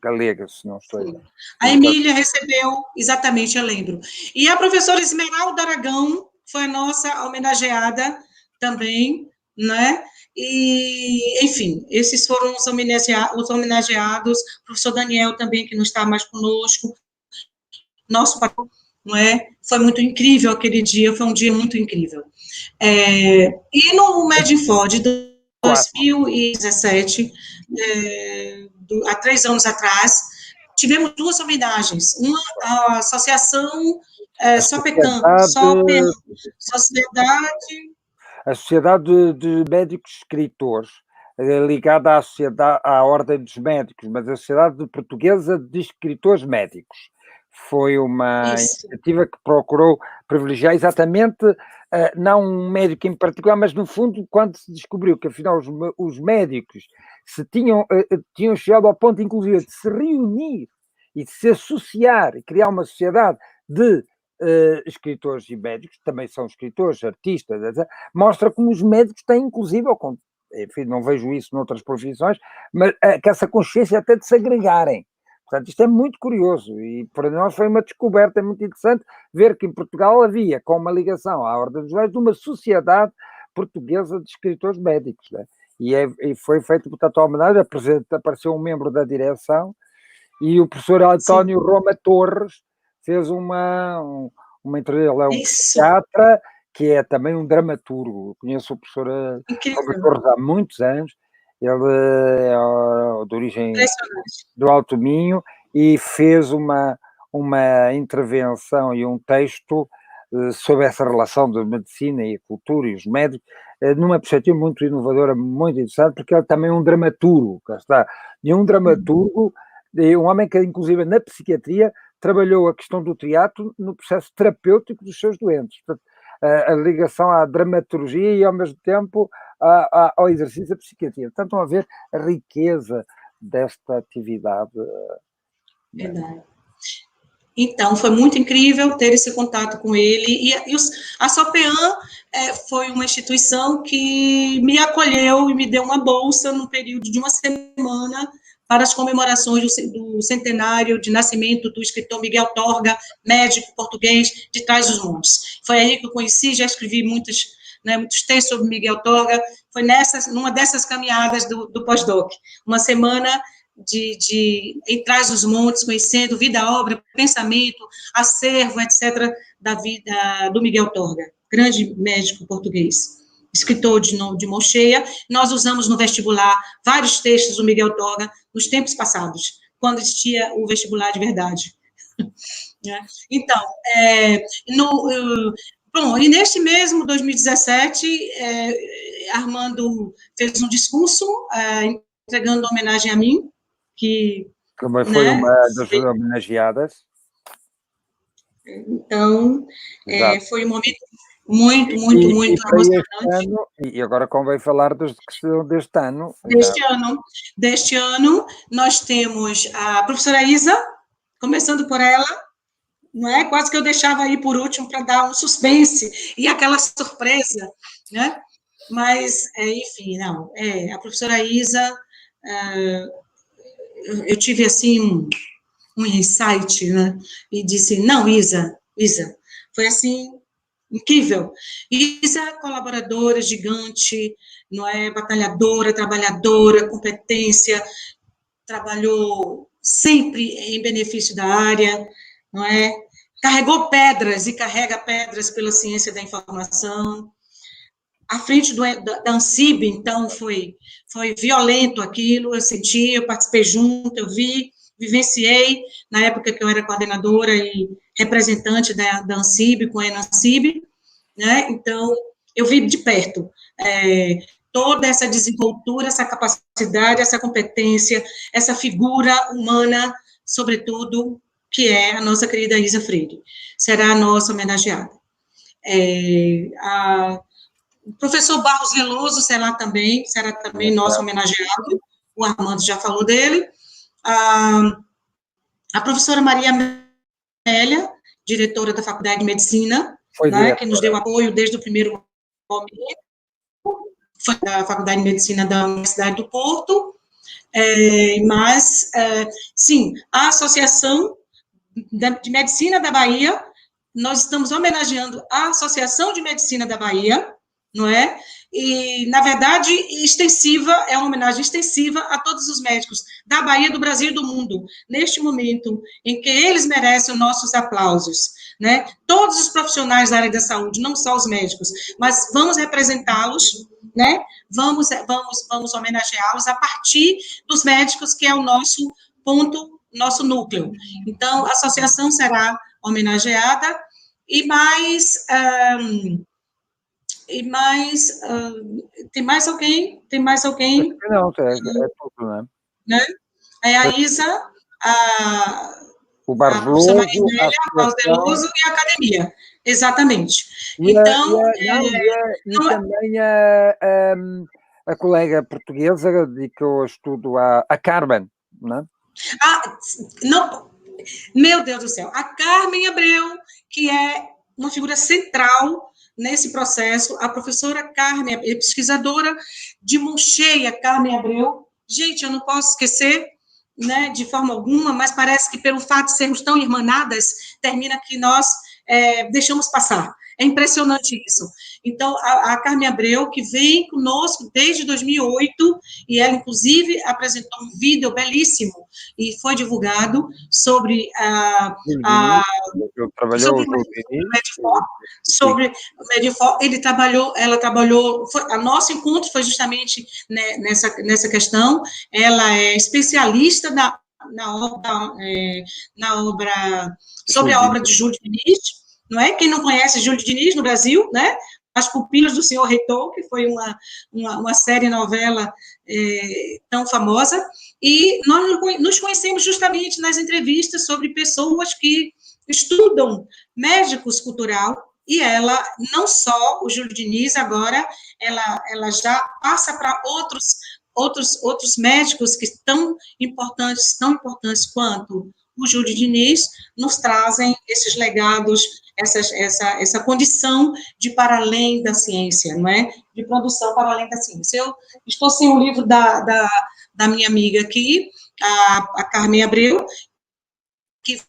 galega, se não estou. Sim. A Emília recebeu, exatamente, eu lembro. E a professora Esmeralda Aragão foi a nossa homenageada também, né? E, enfim, esses foram os homenageados, o professor Daniel também, que não está mais conosco, nosso patrão, não é? Foi muito incrível aquele dia, foi um dia muito incrível. E no Medford de 2017, há 3 anos atrás, tivemos 2 homenagens. Uma, a Associação SOPECAM, A Sociedade de Médicos Escritores, ligada à Ordem dos Médicos, mas a Sociedade Portuguesa de Escritores Médicos. Foi uma iniciativa que procurou privilegiar exatamente, não um médico em particular, mas no fundo, quando se descobriu que afinal os médicos tinham chegado ao ponto, inclusive, de se reunir e de se associar e criar uma sociedade de escritores e médicos, também são escritores, artistas, etc., mostra como os médicos têm, inclusive, enfim, não vejo isso noutras profissões, mas que essa consciência até de se agregarem. Portanto, isto é muito curioso e para nós foi uma descoberta muito interessante ver que em Portugal havia, com uma ligação à Ordem dos Médicos, uma sociedade portuguesa de escritores médicos, né? E foi feito, portanto, a homenagem, apareceu um membro da direção e o professor António Roma Torres fez uma entrevista. Ele é um psiquiatra que é também um dramaturgo. Eu conheço o professor Torres há muitos anos. Ele é de origem do Alto Minho e fez uma intervenção e um texto sobre essa relação da medicina e a cultura e os médicos, numa perspectiva muito inovadora, muito interessante, porque ele também é um dramaturgo, cá está. E um dramaturgo, um homem que, inclusive, na psiquiatria, trabalhou a questão do teatro no processo terapêutico dos seus doentes. Portanto, a ligação à dramaturgia e, ao mesmo tempo, ao exercício da psiquiatria. Portanto, estão a ver a riqueza desta atividade. Verdade. Então, foi muito incrível ter esse contato com ele. A SOPEAM foi uma instituição que me acolheu e me deu uma bolsa no período de uma semana para as comemorações do centenário de nascimento do escritor Miguel Torga, médico português de Trás-os-Montes. Foi aí que eu conheci, já escrevi muitos textos sobre Miguel Torga, foi numa dessas caminhadas do pós-doc, uma semana em Trás-os-Montes, conhecendo vida, obra, pensamento, acervo, etc., da vida do Miguel Torga, grande médico português, escritor de mão cheia. Nós usamos no vestibular vários textos do Miguel Torga nos tempos passados, quando existia o vestibular de verdade. Então, bom, e neste mesmo 2017, Armando fez um discurso entregando homenagem a mim, que foi uma das homenageadas. Então, foi um momento muito emocionante. E agora convém falar deste ano. Deste ano, nós temos a professora Isa, começando por ela, não é? Quase que eu deixava aí por último para dar um suspense e aquela surpresa, né? Mas, enfim, não. A professora Isa, eu tive, assim, um insight, né? E disse, não, Isa, foi, assim, incrível. Isa, colaboradora gigante, não é? Batalhadora, trabalhadora, competência, trabalhou sempre em benefício da área, não é? Carregou pedras e carrega pedras pela ciência da informação. À frente da ANSIB, então, foi violento aquilo, eu senti, eu participei junto, eu vivenciei, na época que eu era coordenadora e representante da ANSIB, com a ENANSIB, né? Então, eu vi de perto toda essa desenvoltura, essa capacidade, essa competência, essa figura humana, sobretudo, que é a nossa querida Isa Freire. Será a nossa homenageada. O professor Barros Veloso será também nosso homenageado, o Armando já falou dele. A professora Maria Amélia, diretora da Faculdade de Medicina, né, que nos deu apoio desde o primeiro momento, foi da Faculdade de Medicina da Universidade do Porto, sim, a Associação de Medicina da Bahia, nós estamos homenageando a Associação de Medicina da Bahia, não é? E, na verdade, extensiva, é uma homenagem extensiva a todos os médicos da Bahia, do Brasil e do mundo, neste momento em que eles merecem os nossos aplausos, né? Todos os profissionais da área da saúde, não só os médicos, mas vamos representá-los, né? Vamos homenageá-los a partir dos médicos, que é o nosso ponto, nosso núcleo. Então, a associação será homenageada, tem mais alguém? Não, é tudo, né? É a Isa, o Barbeloso, a professora Maria a Paulo Veloso e a academia. Exatamente. E também a colega portuguesa de que eu estudo, a Carmen, não é? Não, meu Deus do céu, a Carmen Abreu, que é uma figura central nesse processo, a professora Carmen, pesquisadora de mão cheia, Carmen Abreu. Gente, eu não posso esquecer, né, de forma alguma, mas parece que pelo fato de sermos tão irmanadas, termina que nós deixamos passar. É impressionante isso. Então, a Carmen Abreu, que vem conosco desde 2008, e ela, inclusive, apresentou um vídeo belíssimo, e foi divulgado sobre sobre o Medifor. Ela trabalhou, a nosso encontro foi justamente, né, nessa questão. Ela é especialista na obra, sobre a obra de Júlio Diniz, não é? Quem não conhece Júlio Diniz no Brasil, né? As Pupilas do Senhor Reitor, que foi uma série novela tão famosa, e nós nos conhecemos justamente nas entrevistas sobre pessoas que estudam médicos cultural, e ela, não só o Júlio Diniz, agora ela já passa para outros médicos que tão importantes quanto o Júlio Diniz, nos trazem esses legados, essa condição de para além da ciência, não é? De produção para além da ciência. Eu estou sem o livro da minha amiga aqui, a Carmen Abreu, que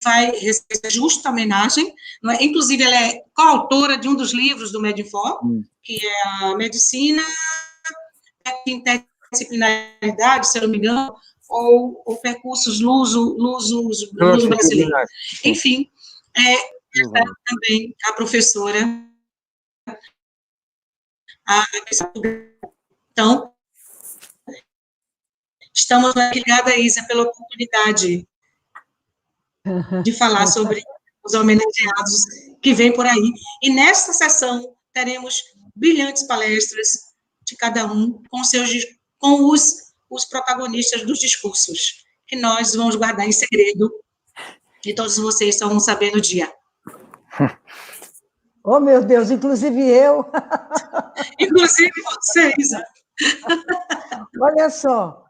vai receber essa justa homenagem, não é? Inclusive, ela é coautora de um dos livros do Medifor, que é a Medicina, Interdisciplinaridade, se eu não me engano, ou Percursos Luso-Brasileiros. Enfim, também a professora. Então, estamos ligados, Isa, pela oportunidade de falar sobre os homenageados que vêm por aí. E nesta sessão teremos brilhantes palestras de cada um com os protagonistas dos discursos, que nós vamos guardar em segredo, e todos vocês só vão saber no dia. Oh, meu Deus, inclusive eu. Inclusive vocês. Olha só,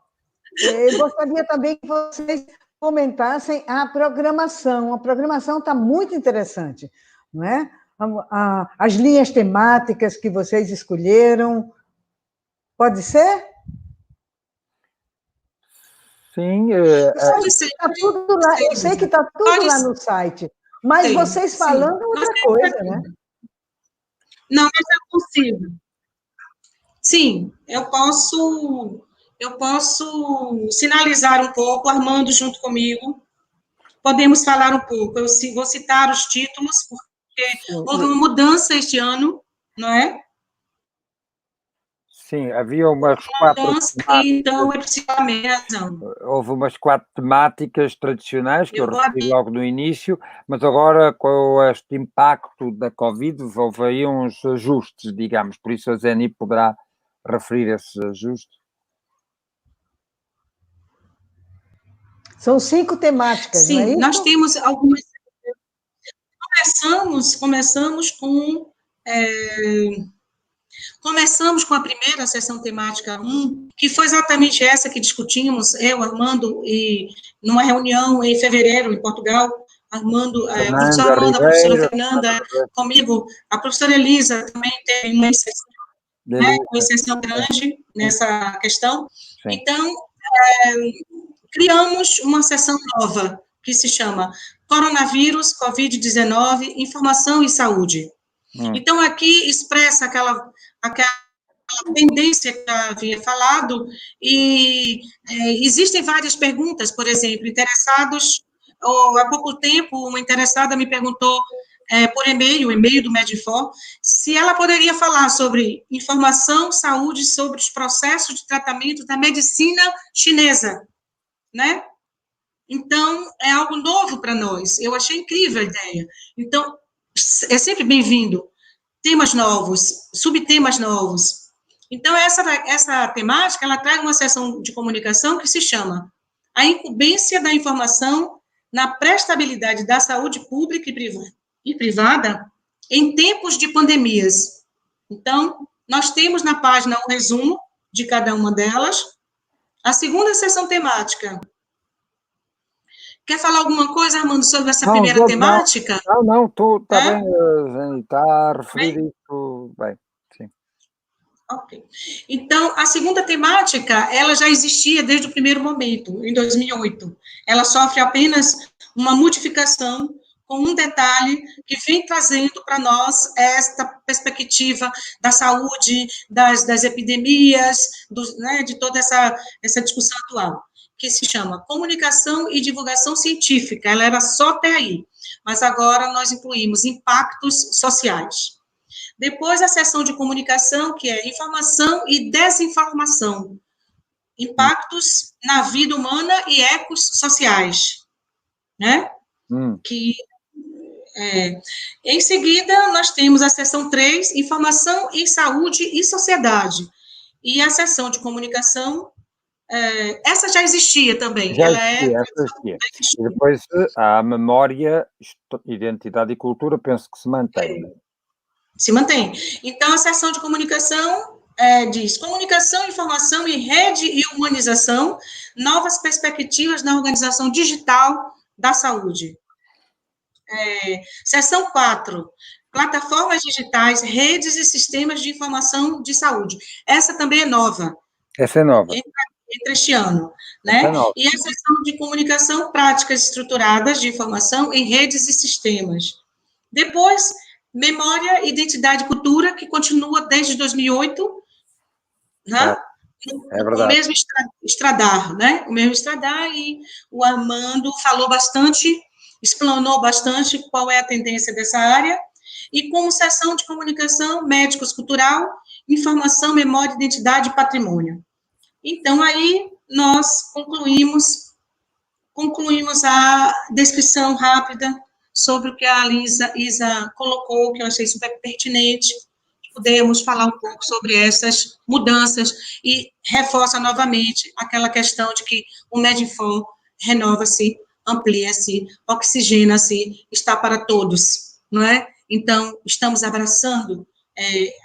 eu gostaria também que vocês comentassem a programação. A programação está muito interessante, não é? As linhas temáticas que vocês escolheram. Pode ser? Sim. Tá tudo lá. Eu sei que está tudo lá no site, mas vocês falando é outra coisa, né? Não, mas é possível. Sim, eu posso sinalizar um pouco, Armando junto comigo. Podemos falar um pouco. Eu vou citar os títulos, porque houve uma mudança este ano, não é? Sim, havia umas 4 então, é mesmo. Houve umas 4 temáticas tradicionais que eu referi logo no início, mas agora, com este impacto da Covid, houve aí uns ajustes, digamos, por isso a Zeni poderá referir esses ajustes. São 5 temáticas, sim, não é isso? Nós temos algumas... Começamos com... Começamos com a primeira sessão temática 1, que foi exatamente essa que discutimos, eu, Armando, e numa reunião em fevereiro, em Portugal, Armando, o professor Fernanda Armando, a professora Ribeiro, Fernanda, comigo, a professora Elisa também tem uma exceção, né, uma exceção grande nessa questão. Sim. Então, criamos uma seção nova, que se chama Coronavírus, Covid-19, Informação e Saúde. Então, aqui expressa aquela tendência que eu havia falado, e existem várias perguntas, por exemplo, interessados, ou há pouco tempo, uma interessada me perguntou por e-mail, o e-mail do Medifor, se ela poderia falar sobre informação, saúde, sobre os processos de tratamento da medicina chinesa, né? Então, é algo novo para nós, eu achei incrível a ideia. Então, é sempre bem-vindo, temas novos, subtemas novos. Então, essa temática, ela traz uma seção de comunicação que se chama A Incumbência da Informação na Prestabilidade da Saúde Pública e Privada em Tempos de Pandemias. Então, nós temos na página um resumo de cada uma delas. A segunda seção temática. Quer falar alguma coisa, Armando, sobre essa primeira temática? Não, está bem, está a referir isso bem. Ok. Então, a segunda temática, ela já existia desde o primeiro momento, em 2008. Ela sofre apenas uma modificação com um detalhe que vem trazendo para nós esta perspectiva da saúde, das epidemias, né, de toda essa discussão atual, que se chama Comunicação e Divulgação Científica. Ela era só até aí, mas agora nós incluímos impactos sociais. Depois, a seção de comunicação, que é informação e desinformação, impactos na vida humana e ecos sociais, né? Em seguida, nós temos a seção 3, informação em saúde e sociedade, e a seção de comunicação, essa já existia também. Já existia. E depois, a memória, identidade e cultura, penso que se mantém. Se mantém. Então, a seção de comunicação diz comunicação, informação e rede e humanização, novas perspectivas na organização digital da saúde. Seção 4, plataformas digitais, redes e sistemas de informação de saúde. Essa também é nova. Essa é nova. Entre este ano, né? E a seção de comunicação, práticas estruturadas de informação em redes e sistemas. Depois, memória, identidade e cultura, que continua desde 2008, né? É verdade. O mesmo estradar, né? O mesmo estradar, e o Armando falou bastante, explanou bastante qual é a tendência dessa área, e como seção de comunicação, médicos cultural, informação, memória, identidade e patrimônio. Então, aí, nós concluímos a descrição rápida sobre o que a Isa colocou, que eu achei super pertinente. Podemos falar um pouco sobre essas mudanças e reforça novamente aquela questão de que o Medifor renova-se, amplia-se, oxigena-se, está para todos, não é? Então, estamos abraçando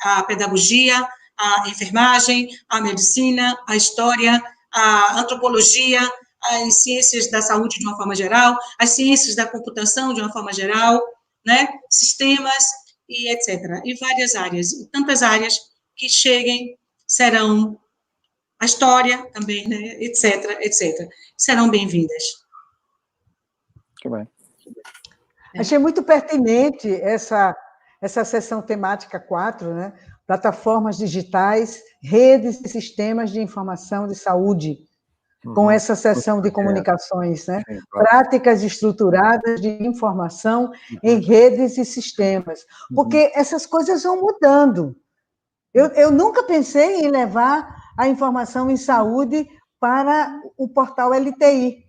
a pedagogia, a enfermagem, a medicina, a história, a antropologia, as ciências da saúde de uma forma geral, as ciências da computação de uma forma geral, né? Sistemas e etc. E várias áreas, e tantas áreas que cheguem, serão a história também, né? Etc, etc. Serão bem-vindas. Muito bem. Achei muito pertinente essa seção temática 4, né? Plataformas digitais, redes e sistemas de informação de saúde, com essa seção de comunicações, né? Sim, claro. Práticas estruturadas de informação em redes e sistemas, porque essas coisas vão mudando. Eu nunca pensei em levar a informação em saúde para o portal LTI,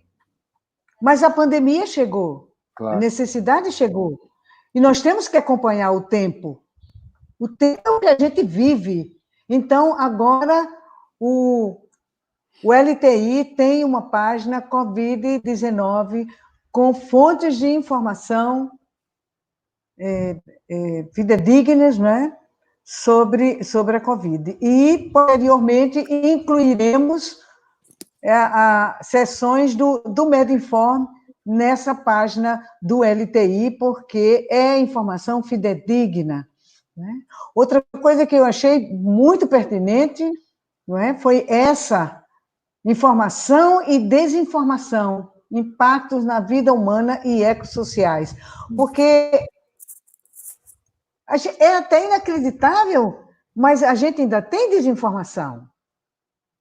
mas a pandemia chegou, Claro. a necessidade chegou, e nós temos que acompanhar o tempo que a gente vive. Então, agora, o LTI tem uma página Covid-19 com fontes de informação fidedignas, né, sobre a Covid. E, posteriormente, incluiremos sessões do Medinform nessa página do LTI, porque é informação fidedigna. Né? Outra coisa que eu achei muito pertinente, não é, foi essa informação e desinformação, impactos na vida humana e ecossociais. Porque é até inacreditável, mas a gente ainda tem desinformação.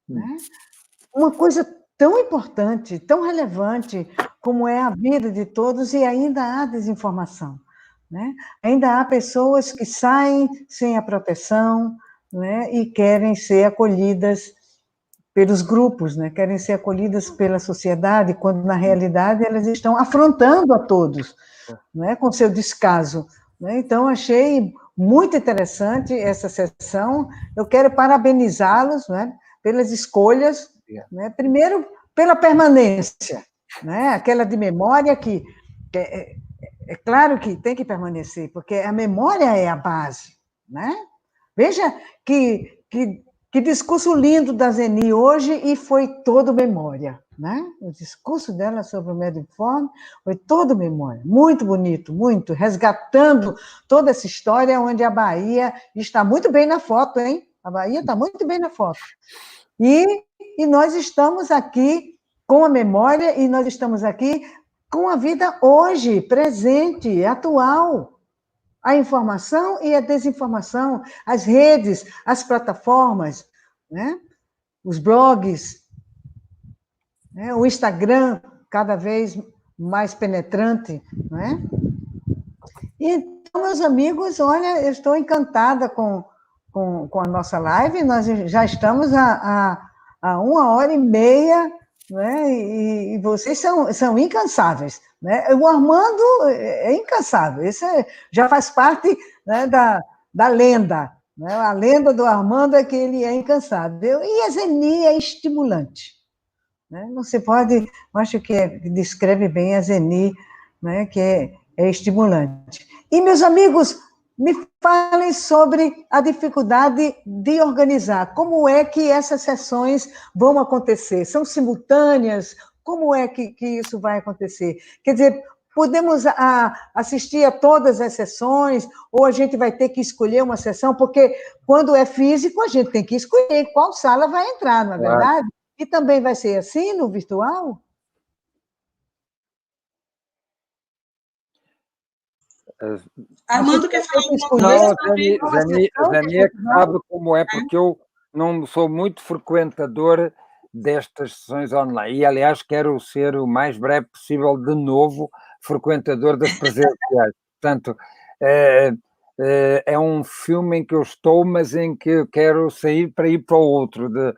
Né? Uma coisa tão importante, tão relevante, como é a vida de todos, e ainda há desinformação. Né? Ainda há pessoas que saem sem a proteção, né? E querem ser acolhidas pelos grupos, né? Querem ser acolhidas pela sociedade, quando, na realidade, elas estão afrontando a todos, né? Com seu descaso. Né? Então, achei muito interessante essa sessão. Eu quero parabenizá-los, né? Pelas escolhas, né? Primeiro, pela permanência, né? Aquela de memória que é claro que tem que permanecer, porque a memória é a base. Né? Veja que discurso lindo da Zeni hoje, e foi todo memória. Né? O discurso dela sobre o Mediform foi todo memória. Muito bonito, muito, resgatando toda essa história onde a Bahia está muito bem na foto, hein? A Bahia está muito bem na foto. E nós estamos aqui com a memória, e nós estamos aqui com a vida hoje, presente, atual. A informação e a desinformação, as redes, as plataformas, né? Os blogs, né? O Instagram, cada vez mais penetrante. Né? Então, meus amigos, olha, eu estou encantada com a nossa live, nós já estamos a 1h30, né? E vocês são incansáveis. Né? O Armando é incansável, isso já faz parte, né, da lenda. Né? A lenda do Armando é que ele é incansável. E a Zeni é estimulante. Né? Não se pode, acho que descreve bem a Zeni, né, que é estimulante. E, meus amigos, me falem sobre a dificuldade de organizar. Como é que essas sessões vão acontecer? São simultâneas? Como é que isso vai acontecer? Quer dizer, podemos assistir a todas as sessões, ou a gente vai ter que escolher uma sessão? Porque quando é físico, a gente tem que escolher qual sala vai entrar, não é verdade? E também vai ser assim no virtual? Armando quer falar alguma coisa? Não, Zeni é que sabe como é, porque eu não sou muito frequentador destas sessões online. E, aliás, quero ser o mais breve possível, de novo, frequentador das presenciais. Portanto, é um filme em que eu estou, mas em que eu quero sair para ir para o outro, de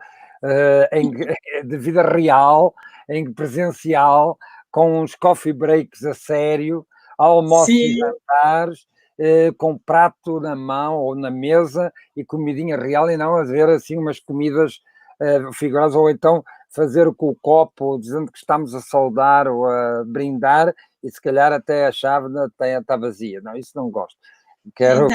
vida real, em presencial, com uns coffee breaks a sério, almoços e jantares, com prato na mão ou na mesa e comidinha real, e não haver assim umas comidas figurosas, ou então fazer com o copo dizendo que estamos a saudar ou a brindar, e se calhar até a chávena está vazia. Não, isso não gosto. Quero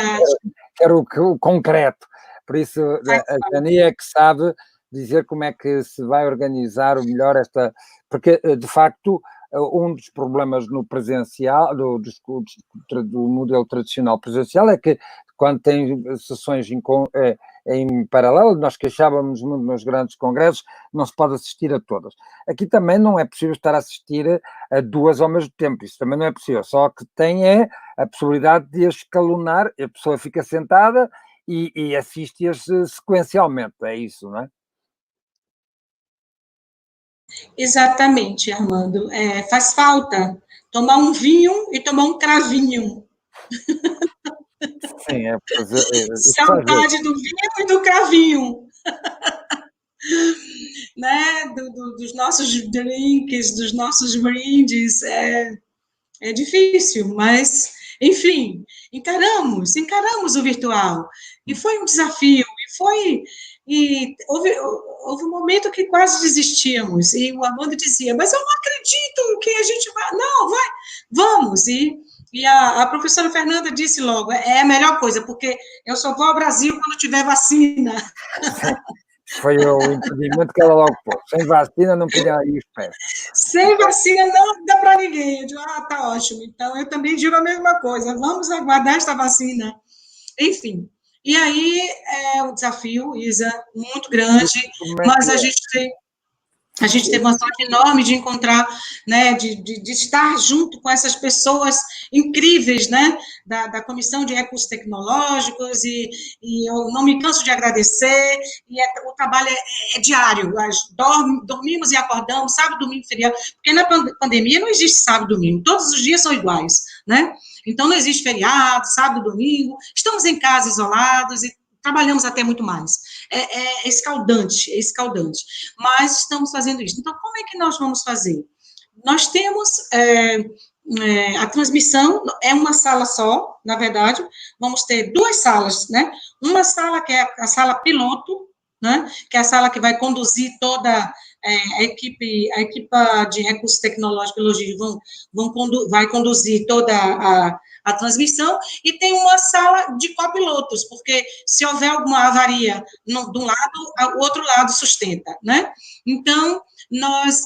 o concreto. Por isso, a Jani é que sabe dizer como é que se vai organizar o melhor esta... Porque, de facto, um dos problemas no presencial, do modelo tradicional presencial, é que quando tem sessões em paralelo, nós queixávamos muito nos grandes congressos, não se pode assistir a todas. Aqui também não é possível estar a assistir a duas ao mesmo tempo, isso também não é possível, só que tem a possibilidade de escalonar, a pessoa fica sentada e assiste-as sequencialmente, é isso, não é? Exatamente, Armando. Faz falta tomar um vinho e tomar um cravinho. Sim, saudade do vinho e do cravinho. Né? Dos nossos drinks, dos nossos brindes. É difícil, mas, enfim, encaramos o virtual. E foi um desafio, e houve um momento que quase desistíamos, e o Armando dizia, mas eu não acredito que a gente vai, não, vai, vamos, e a professora Fernanda disse logo, é a melhor coisa, porque eu só vou ao Brasil quando tiver vacina. Foi o impedimento que ela logo pôs. Sem vacina não podia ir os pés. Sem vacina não dá para ninguém. Eu digo, tá ótimo. Então, eu também digo a mesma coisa. Vamos aguardar esta vacina. Enfim. E aí é um desafio, Isa, muito grande, mas a gente teve uma sorte enorme de encontrar, né, de estar junto com essas pessoas incríveis, né, da Comissão de Recursos Tecnológicos, e eu não me canso de agradecer, e o trabalho é diário, dormimos e acordamos, sábado, domingo, feriado, porque na pandemia não existe sábado e domingo, todos os dias são iguais, né, então não existe feriado, sábado, domingo, estamos em casa isolados e trabalhamos até muito mais. É escaldante, mas estamos fazendo isso. Então, como é que nós vamos fazer? Nós temos a transmissão, é uma sala só, na verdade, vamos ter 2 salas, né? Uma sala que é a sala piloto, né? Que é a sala que vai conduzir toda a equipe de recursos tecnológicos e logísticos vai conduzir toda a transmissão, e tem uma sala de copilotos, porque se houver alguma avaria de um lado, o outro lado sustenta, né? Então, nós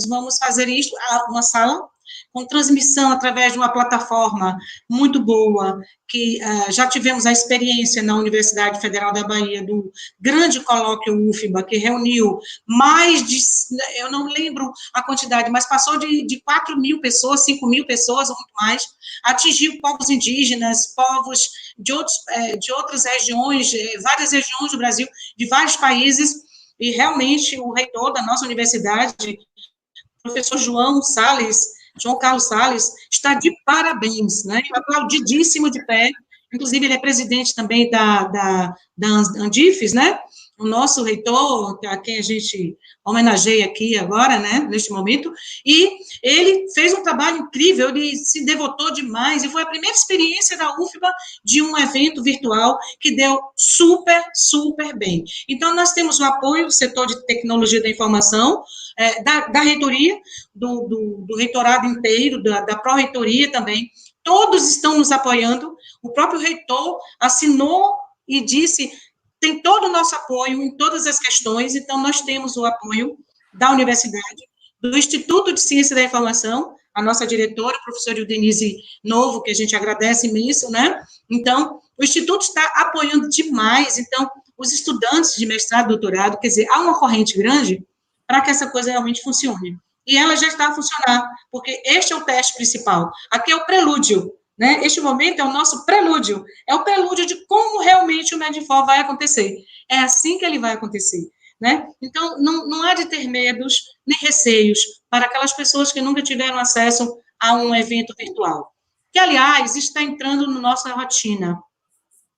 vamos fazer isso, uma sala com transmissão através de uma plataforma muito boa, que já tivemos a experiência na Universidade Federal da Bahia, do grande colóquio UFBA, que reuniu mais de, eu não lembro a quantidade, mas passou de 4.000 pessoas, 5.000 pessoas, ou muito mais, atingiu povos indígenas, povos de outras regiões, várias regiões do Brasil, de vários países, e realmente o reitor da nossa universidade, professor João Carlos Salles, está de parabéns, né? Aplaudidíssimo de pé. Inclusive, ele é presidente também da Andifes, né? O nosso reitor, a quem a gente homenageia aqui agora, né, neste momento, e ele fez um trabalho incrível, ele se devotou demais, e foi a primeira experiência da UFBA de um evento virtual que deu super, super bem. Então, nós temos o apoio do setor de tecnologia da informação, da reitoria, do reitorado inteiro, da pró-reitoria também, todos estão nos apoiando, o próprio reitor assinou e disse, tem todo o nosso apoio em todas as questões, então nós temos o apoio da universidade, do Instituto de Ciência da Informação, a nossa diretora, a professora Denise Novo, que a gente agradece imenso, né? Então, o Instituto está apoiando demais, então, os estudantes de mestrado, doutorado, quer dizer, há uma corrente grande para que essa coisa realmente funcione. E ela já está a funcionar, porque este é o teste principal. Aqui é o prelúdio, né? Este momento é o nosso prelúdio, é o prelúdio de como realmente o Medinfo vai acontecer. É assim que ele vai acontecer, né? Então, não há de ter medos nem receios para aquelas pessoas que nunca tiveram acesso a um evento virtual, que, aliás, está entrando na nossa rotina,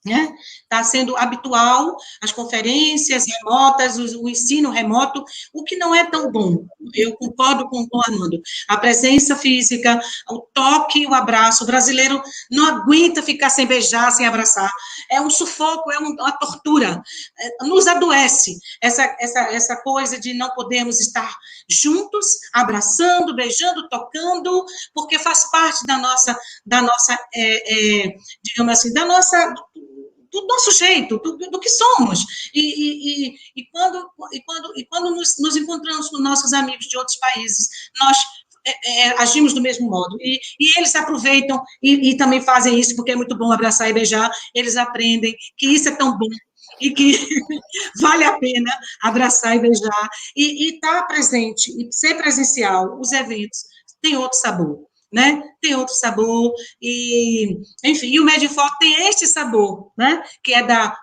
né? Está sendo habitual as conferências remotas, o ensino remoto, o que não é tão bom. Eu concordo com o Armando. A presença física, o toque, o abraço. O brasileiro não aguenta ficar sem beijar, sem abraçar. É um sufoco, é uma tortura. Nos adoece essa coisa de não podermos estar juntos, abraçando, beijando, tocando, porque faz parte da nossa digamos assim, do nosso jeito, do que somos. E quando nos encontramos com nossos amigos de outros países, nós agimos do mesmo modo. E eles aproveitam e também fazem isso, porque é muito bom abraçar e beijar, eles aprendem que isso é tão bom e que vale a pena abraçar e beijar, e estar presente, e ser presencial, os eventos têm outro sabor. Né? Tem outro sabor, e, enfim, e o Medinfo tem este sabor, né? Que é da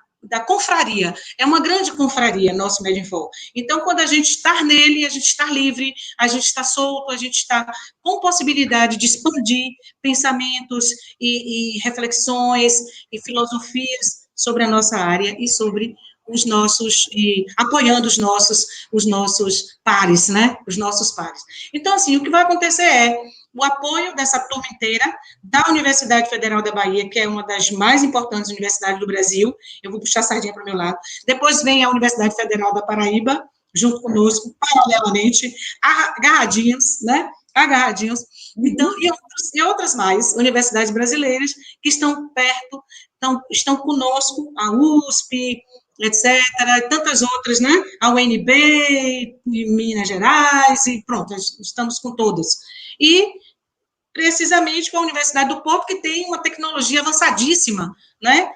confraria, é uma grande confraria, nosso Medinfo. Então, quando a gente está nele, a gente está livre, a gente está solto, a gente está com possibilidade de expandir pensamentos e reflexões e filosofias sobre a nossa área e sobre os nossos, apoiando os nossos pares, né? Os nossos pares. Então, assim, o que vai acontecer é o apoio dessa turma inteira da Universidade Federal da Bahia, que é uma das mais importantes universidades do Brasil, eu vou puxar a sardinha para o meu lado, depois vem a Universidade Federal da Paraíba, junto conosco, paralelamente, agarradinhos, né, agarradinhos, então, e outras mais, universidades brasileiras, que estão perto, estão conosco, a USP, etc., e tantas outras, né? A UNB, em Minas Gerais, e pronto, estamos com todas. E, precisamente, com a Universidade do Porto, que tem uma tecnologia avançadíssima, né?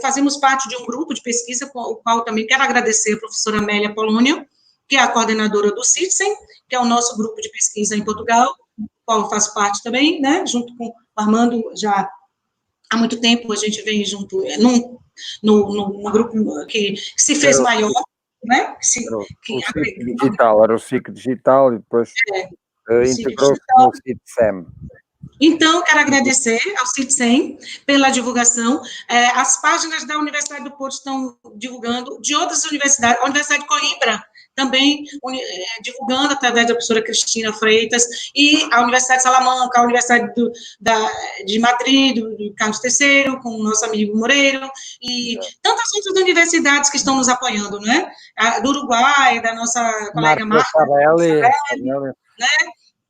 Fazemos parte de um grupo de pesquisa, com o qual também quero agradecer a professora Amélia Polônio, que é a coordenadora do CITSEM, que é o nosso grupo de pesquisa em Portugal, do qual eu faço parte também, né? Junto com o Armando, já há muito tempo a gente vem junto, no grupo que se fez maior, né? Era o SIC Digital e depois integrou-se no CITSEM. Então, quero agradecer ao CITSEM pela divulgação. As páginas da Universidade do Porto estão divulgando, de outras universidades, a Universidade de Coimbra também divulgando através da professora Cristina Freitas, e a Universidade de Salamanca, a Universidade de Madrid, do Carlos III, com o nosso amigo Moreiro, e tantas outras universidades que estão nos apoiando, né? Do Uruguai, da nossa colega Marta Sarelli, né?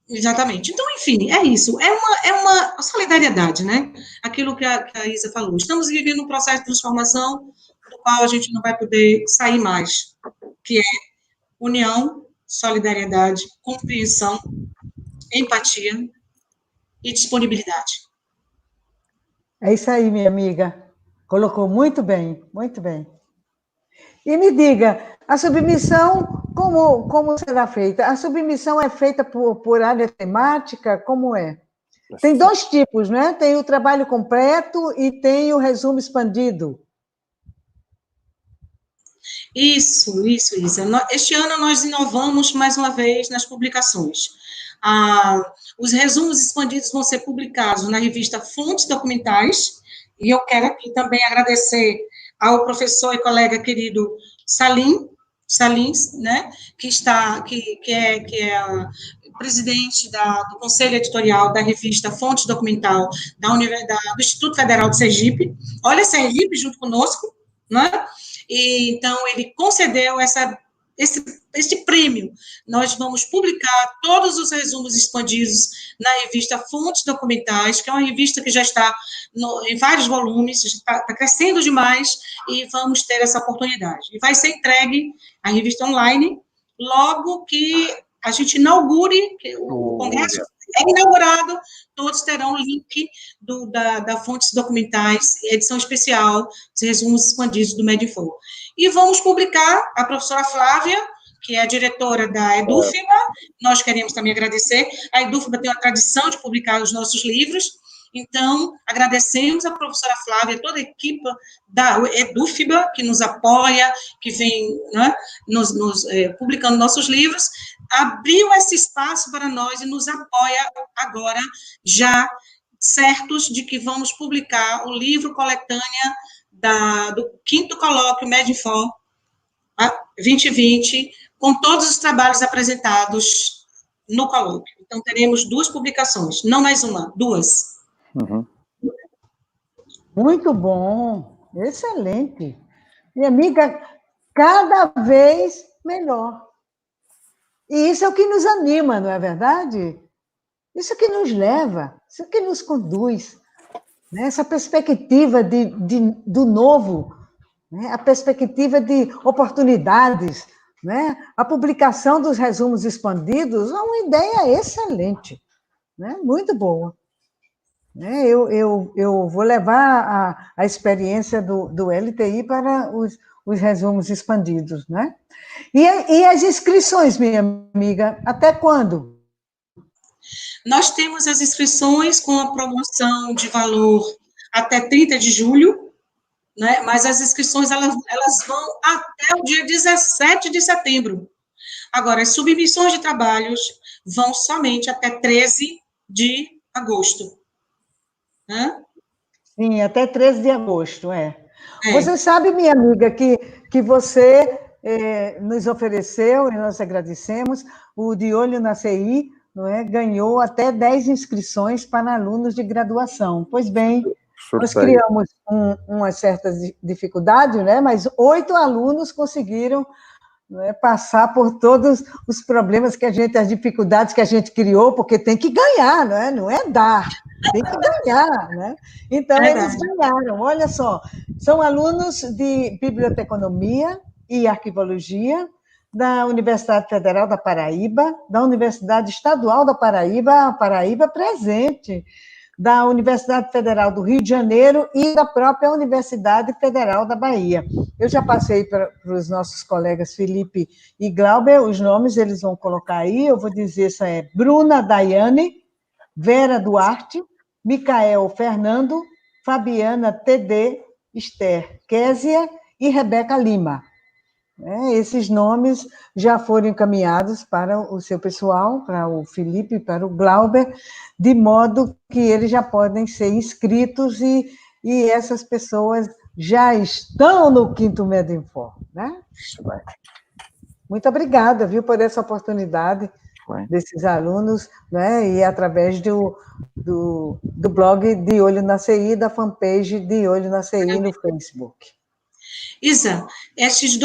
Exatamente. Então, enfim, é isso. É uma solidariedade, né? Aquilo que a Isa falou. Estamos vivendo um processo de transformação do qual a gente não vai poder sair mais, que é união, solidariedade, compreensão, empatia e disponibilidade. É isso aí, minha amiga. Colocou muito bem, muito bem. E me diga, a submissão, como será feita? A submissão é feita por área temática? Como é? Tem 2 tipos, né? Tem o trabalho completo e tem o resumo expandido. Isso. Este ano nós inovamos mais uma vez nas publicações. Os resumos expandidos vão ser publicados na revista Fontes Documentais, e eu quero aqui também agradecer ao professor e colega querido Salins, né, que é o presidente do Conselho Editorial da revista Fontes Documental do Instituto Federal de Sergipe. Olha, Sergipe junto conosco, né? E, então, ele concedeu esse prêmio. Nós vamos publicar todos os resumos expandidos na revista Fontes Documentais, que é uma revista que já está em vários volumes, está crescendo demais, e vamos ter essa oportunidade. E vai ser entregue a revista online logo que a gente inaugure, o congresso é inaugurado, todos terão o link da Fontes Documentais, edição especial, os resumos expandidos do Medinfo. E vamos publicar a professora Flávia, que é a diretora da EduFIBA, nós queremos também agradecer. A EduFIBA tem uma tradição de publicar os nossos livros, então, agradecemos a professora Flávia, toda a equipe da EduFIBA, que nos apoia, que vem, né, publicando nossos livros, abriu esse espaço para nós e nos apoia agora, já certos de que vamos publicar o livro coletânea do 5º Colóquio Medinfo 2020, com todos os trabalhos apresentados no colóquio. Então, teremos 2 publicações, não mais uma, 2. Uhum. Muito bom, excelente. Minha amiga, cada vez melhor. E isso é o que nos anima, não é verdade? Isso que nos leva, isso que nos conduz, né? Essa perspectiva do novo, né? A perspectiva de oportunidades, né? A publicação dos resumos expandidos é uma ideia excelente, né? Muito boa. Eu vou levar a experiência do LTI para os resumos expandidos, né? E as inscrições, minha amiga, até quando? Nós temos as inscrições com a promoção de valor até 30 de julho, né? Mas as inscrições elas vão até o dia 17 de setembro. Agora, as submissões de trabalhos vão somente até 13 de agosto. Sim, até 13 de agosto, Você sabe, minha amiga, que você nos ofereceu, e nós agradecemos, o De Olho na CI, não é? Ganhou até 10 inscrições para alunos de graduação. Pois bem, nós criamos uma certa dificuldade, né? Mas 8 alunos conseguiram não é, passar por todos os problemas que as dificuldades que a gente criou, porque tem que ganhar, não é dar, tem que ganhar, né? Então, eles ganharam, olha só, são alunos de biblioteconomia e arquivologia da Universidade Federal da Paraíba, da Universidade Estadual da Paraíba, a Paraíba presente, da Universidade Federal do Rio de Janeiro e da própria Universidade Federal da Bahia. Eu já passei para os nossos colegas Felipe e Glauber, os nomes eles vão colocar aí, eu vou dizer, isso é Bruna Daiane, Vera Duarte, Micael Fernando, Fabiana TD, Esther Késia e Rebeca Lima. Esses nomes já foram encaminhados para o seu pessoal, para o Felipe, para o Glauber, de modo que eles já podem ser inscritos e essas pessoas já estão no Quinto Medinfor, né? Muito obrigada, viu, por essa oportunidade desses alunos, né, e através do blog De Olho na CI, da fanpage De Olho na CI no Facebook. Isa, esses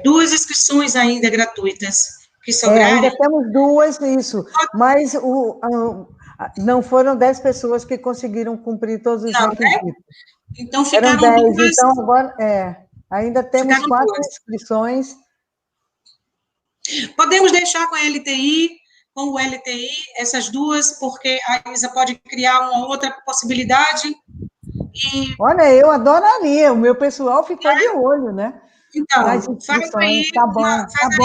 duas inscrições ainda gratuitas que sobraram. Ainda temos duas, isso, mas não foram 10 pessoas que conseguiram cumprir todos os requisitos. Então ficaram 10, duas. então agora, ainda temos 4 inscrições. Podemos deixar com a LTI, com o LTI, essas duas, porque a Isa pode criar uma outra possibilidade. Olha, eu adoraria, o meu pessoal ficou de olho, né? Então, faz aí, tá bom,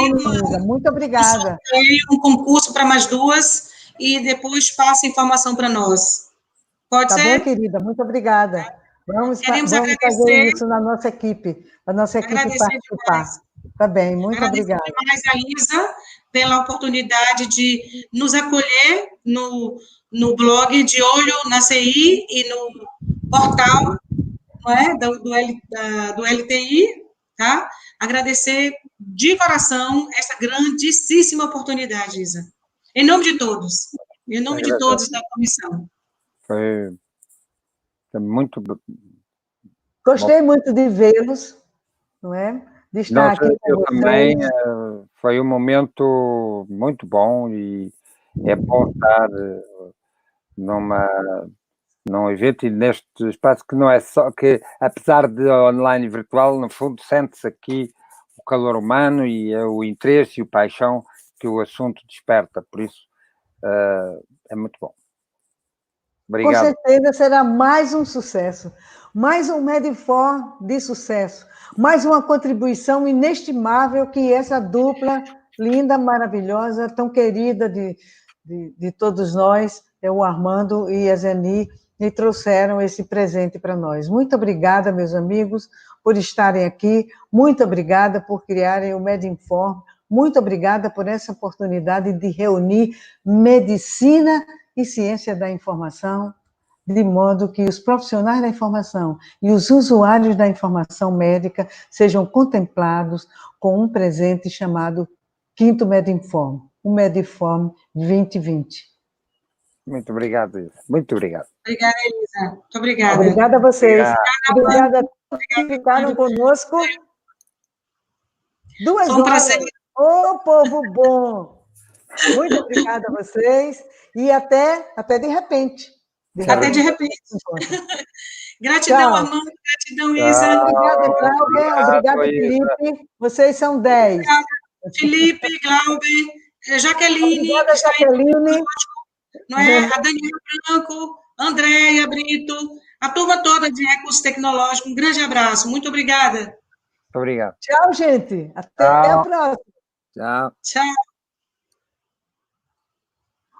Luísa, muito obrigada. Um concurso para mais duas e depois passa a informação para nós. Pode ser? Tá bom, querida, muito obrigada. Vamos fazer isso na nossa equipe, para a nossa equipe participar. Demais. Tá bem, muito obrigada. Agradecer demais a Isa pela oportunidade de nos acolher no blog De Olho na CI e no portal, não é, do LTI, tá? Agradecer de coração essa grandíssima oportunidade, Isa. Em nome de todos. Em nome de todos da comissão. Foi muito... Gostei muito de vê-los, não é? De estar aqui com vocês. Também, foi um momento muito bom e é bom estar num evento e neste espaço que não é só, que apesar de online e virtual, no fundo sente-se aqui o calor humano e o interesse e o paixão que o assunto desperta, por isso é muito bom. Obrigado. Com certeza será mais um sucesso, mais um Medinfor de sucesso, mais uma contribuição inestimável que essa dupla linda, maravilhosa, tão querida de todos nós, o Armando e a Zeni, me trouxeram esse presente para nós. Muito obrigada, meus amigos, por estarem aqui, muito obrigada por criarem o Medinfor, muito obrigada por essa oportunidade de reunir medicina e ciência da informação, de modo que os profissionais da informação e os usuários da informação médica sejam contemplados com um presente chamado Quinto Medinfor, o Medinfor 2020. Muito obrigado, Isa. Muito obrigado. Obrigada, Isa. Muito obrigada. Obrigada a vocês. Obrigada a todos que ficaram conosco. 2 horas. Ô, povo bom! Muito obrigada a vocês e até de repente. Até de repente. Gratidão, Armando. Gratidão, Isa. Obrigada, Glauber. Obrigada, Felipe. Vocês são 10. Obrigada, Felipe, Glauber, Jaqueline. Obrigada, Jaqueline. Não é? A Daniela Branco, Andréia Brito, a turma toda de Recursos Tecnológicos. Um grande abraço. Muito obrigada. Obrigado. Tchau, gente. Até a próxima. Tchau. Tchau.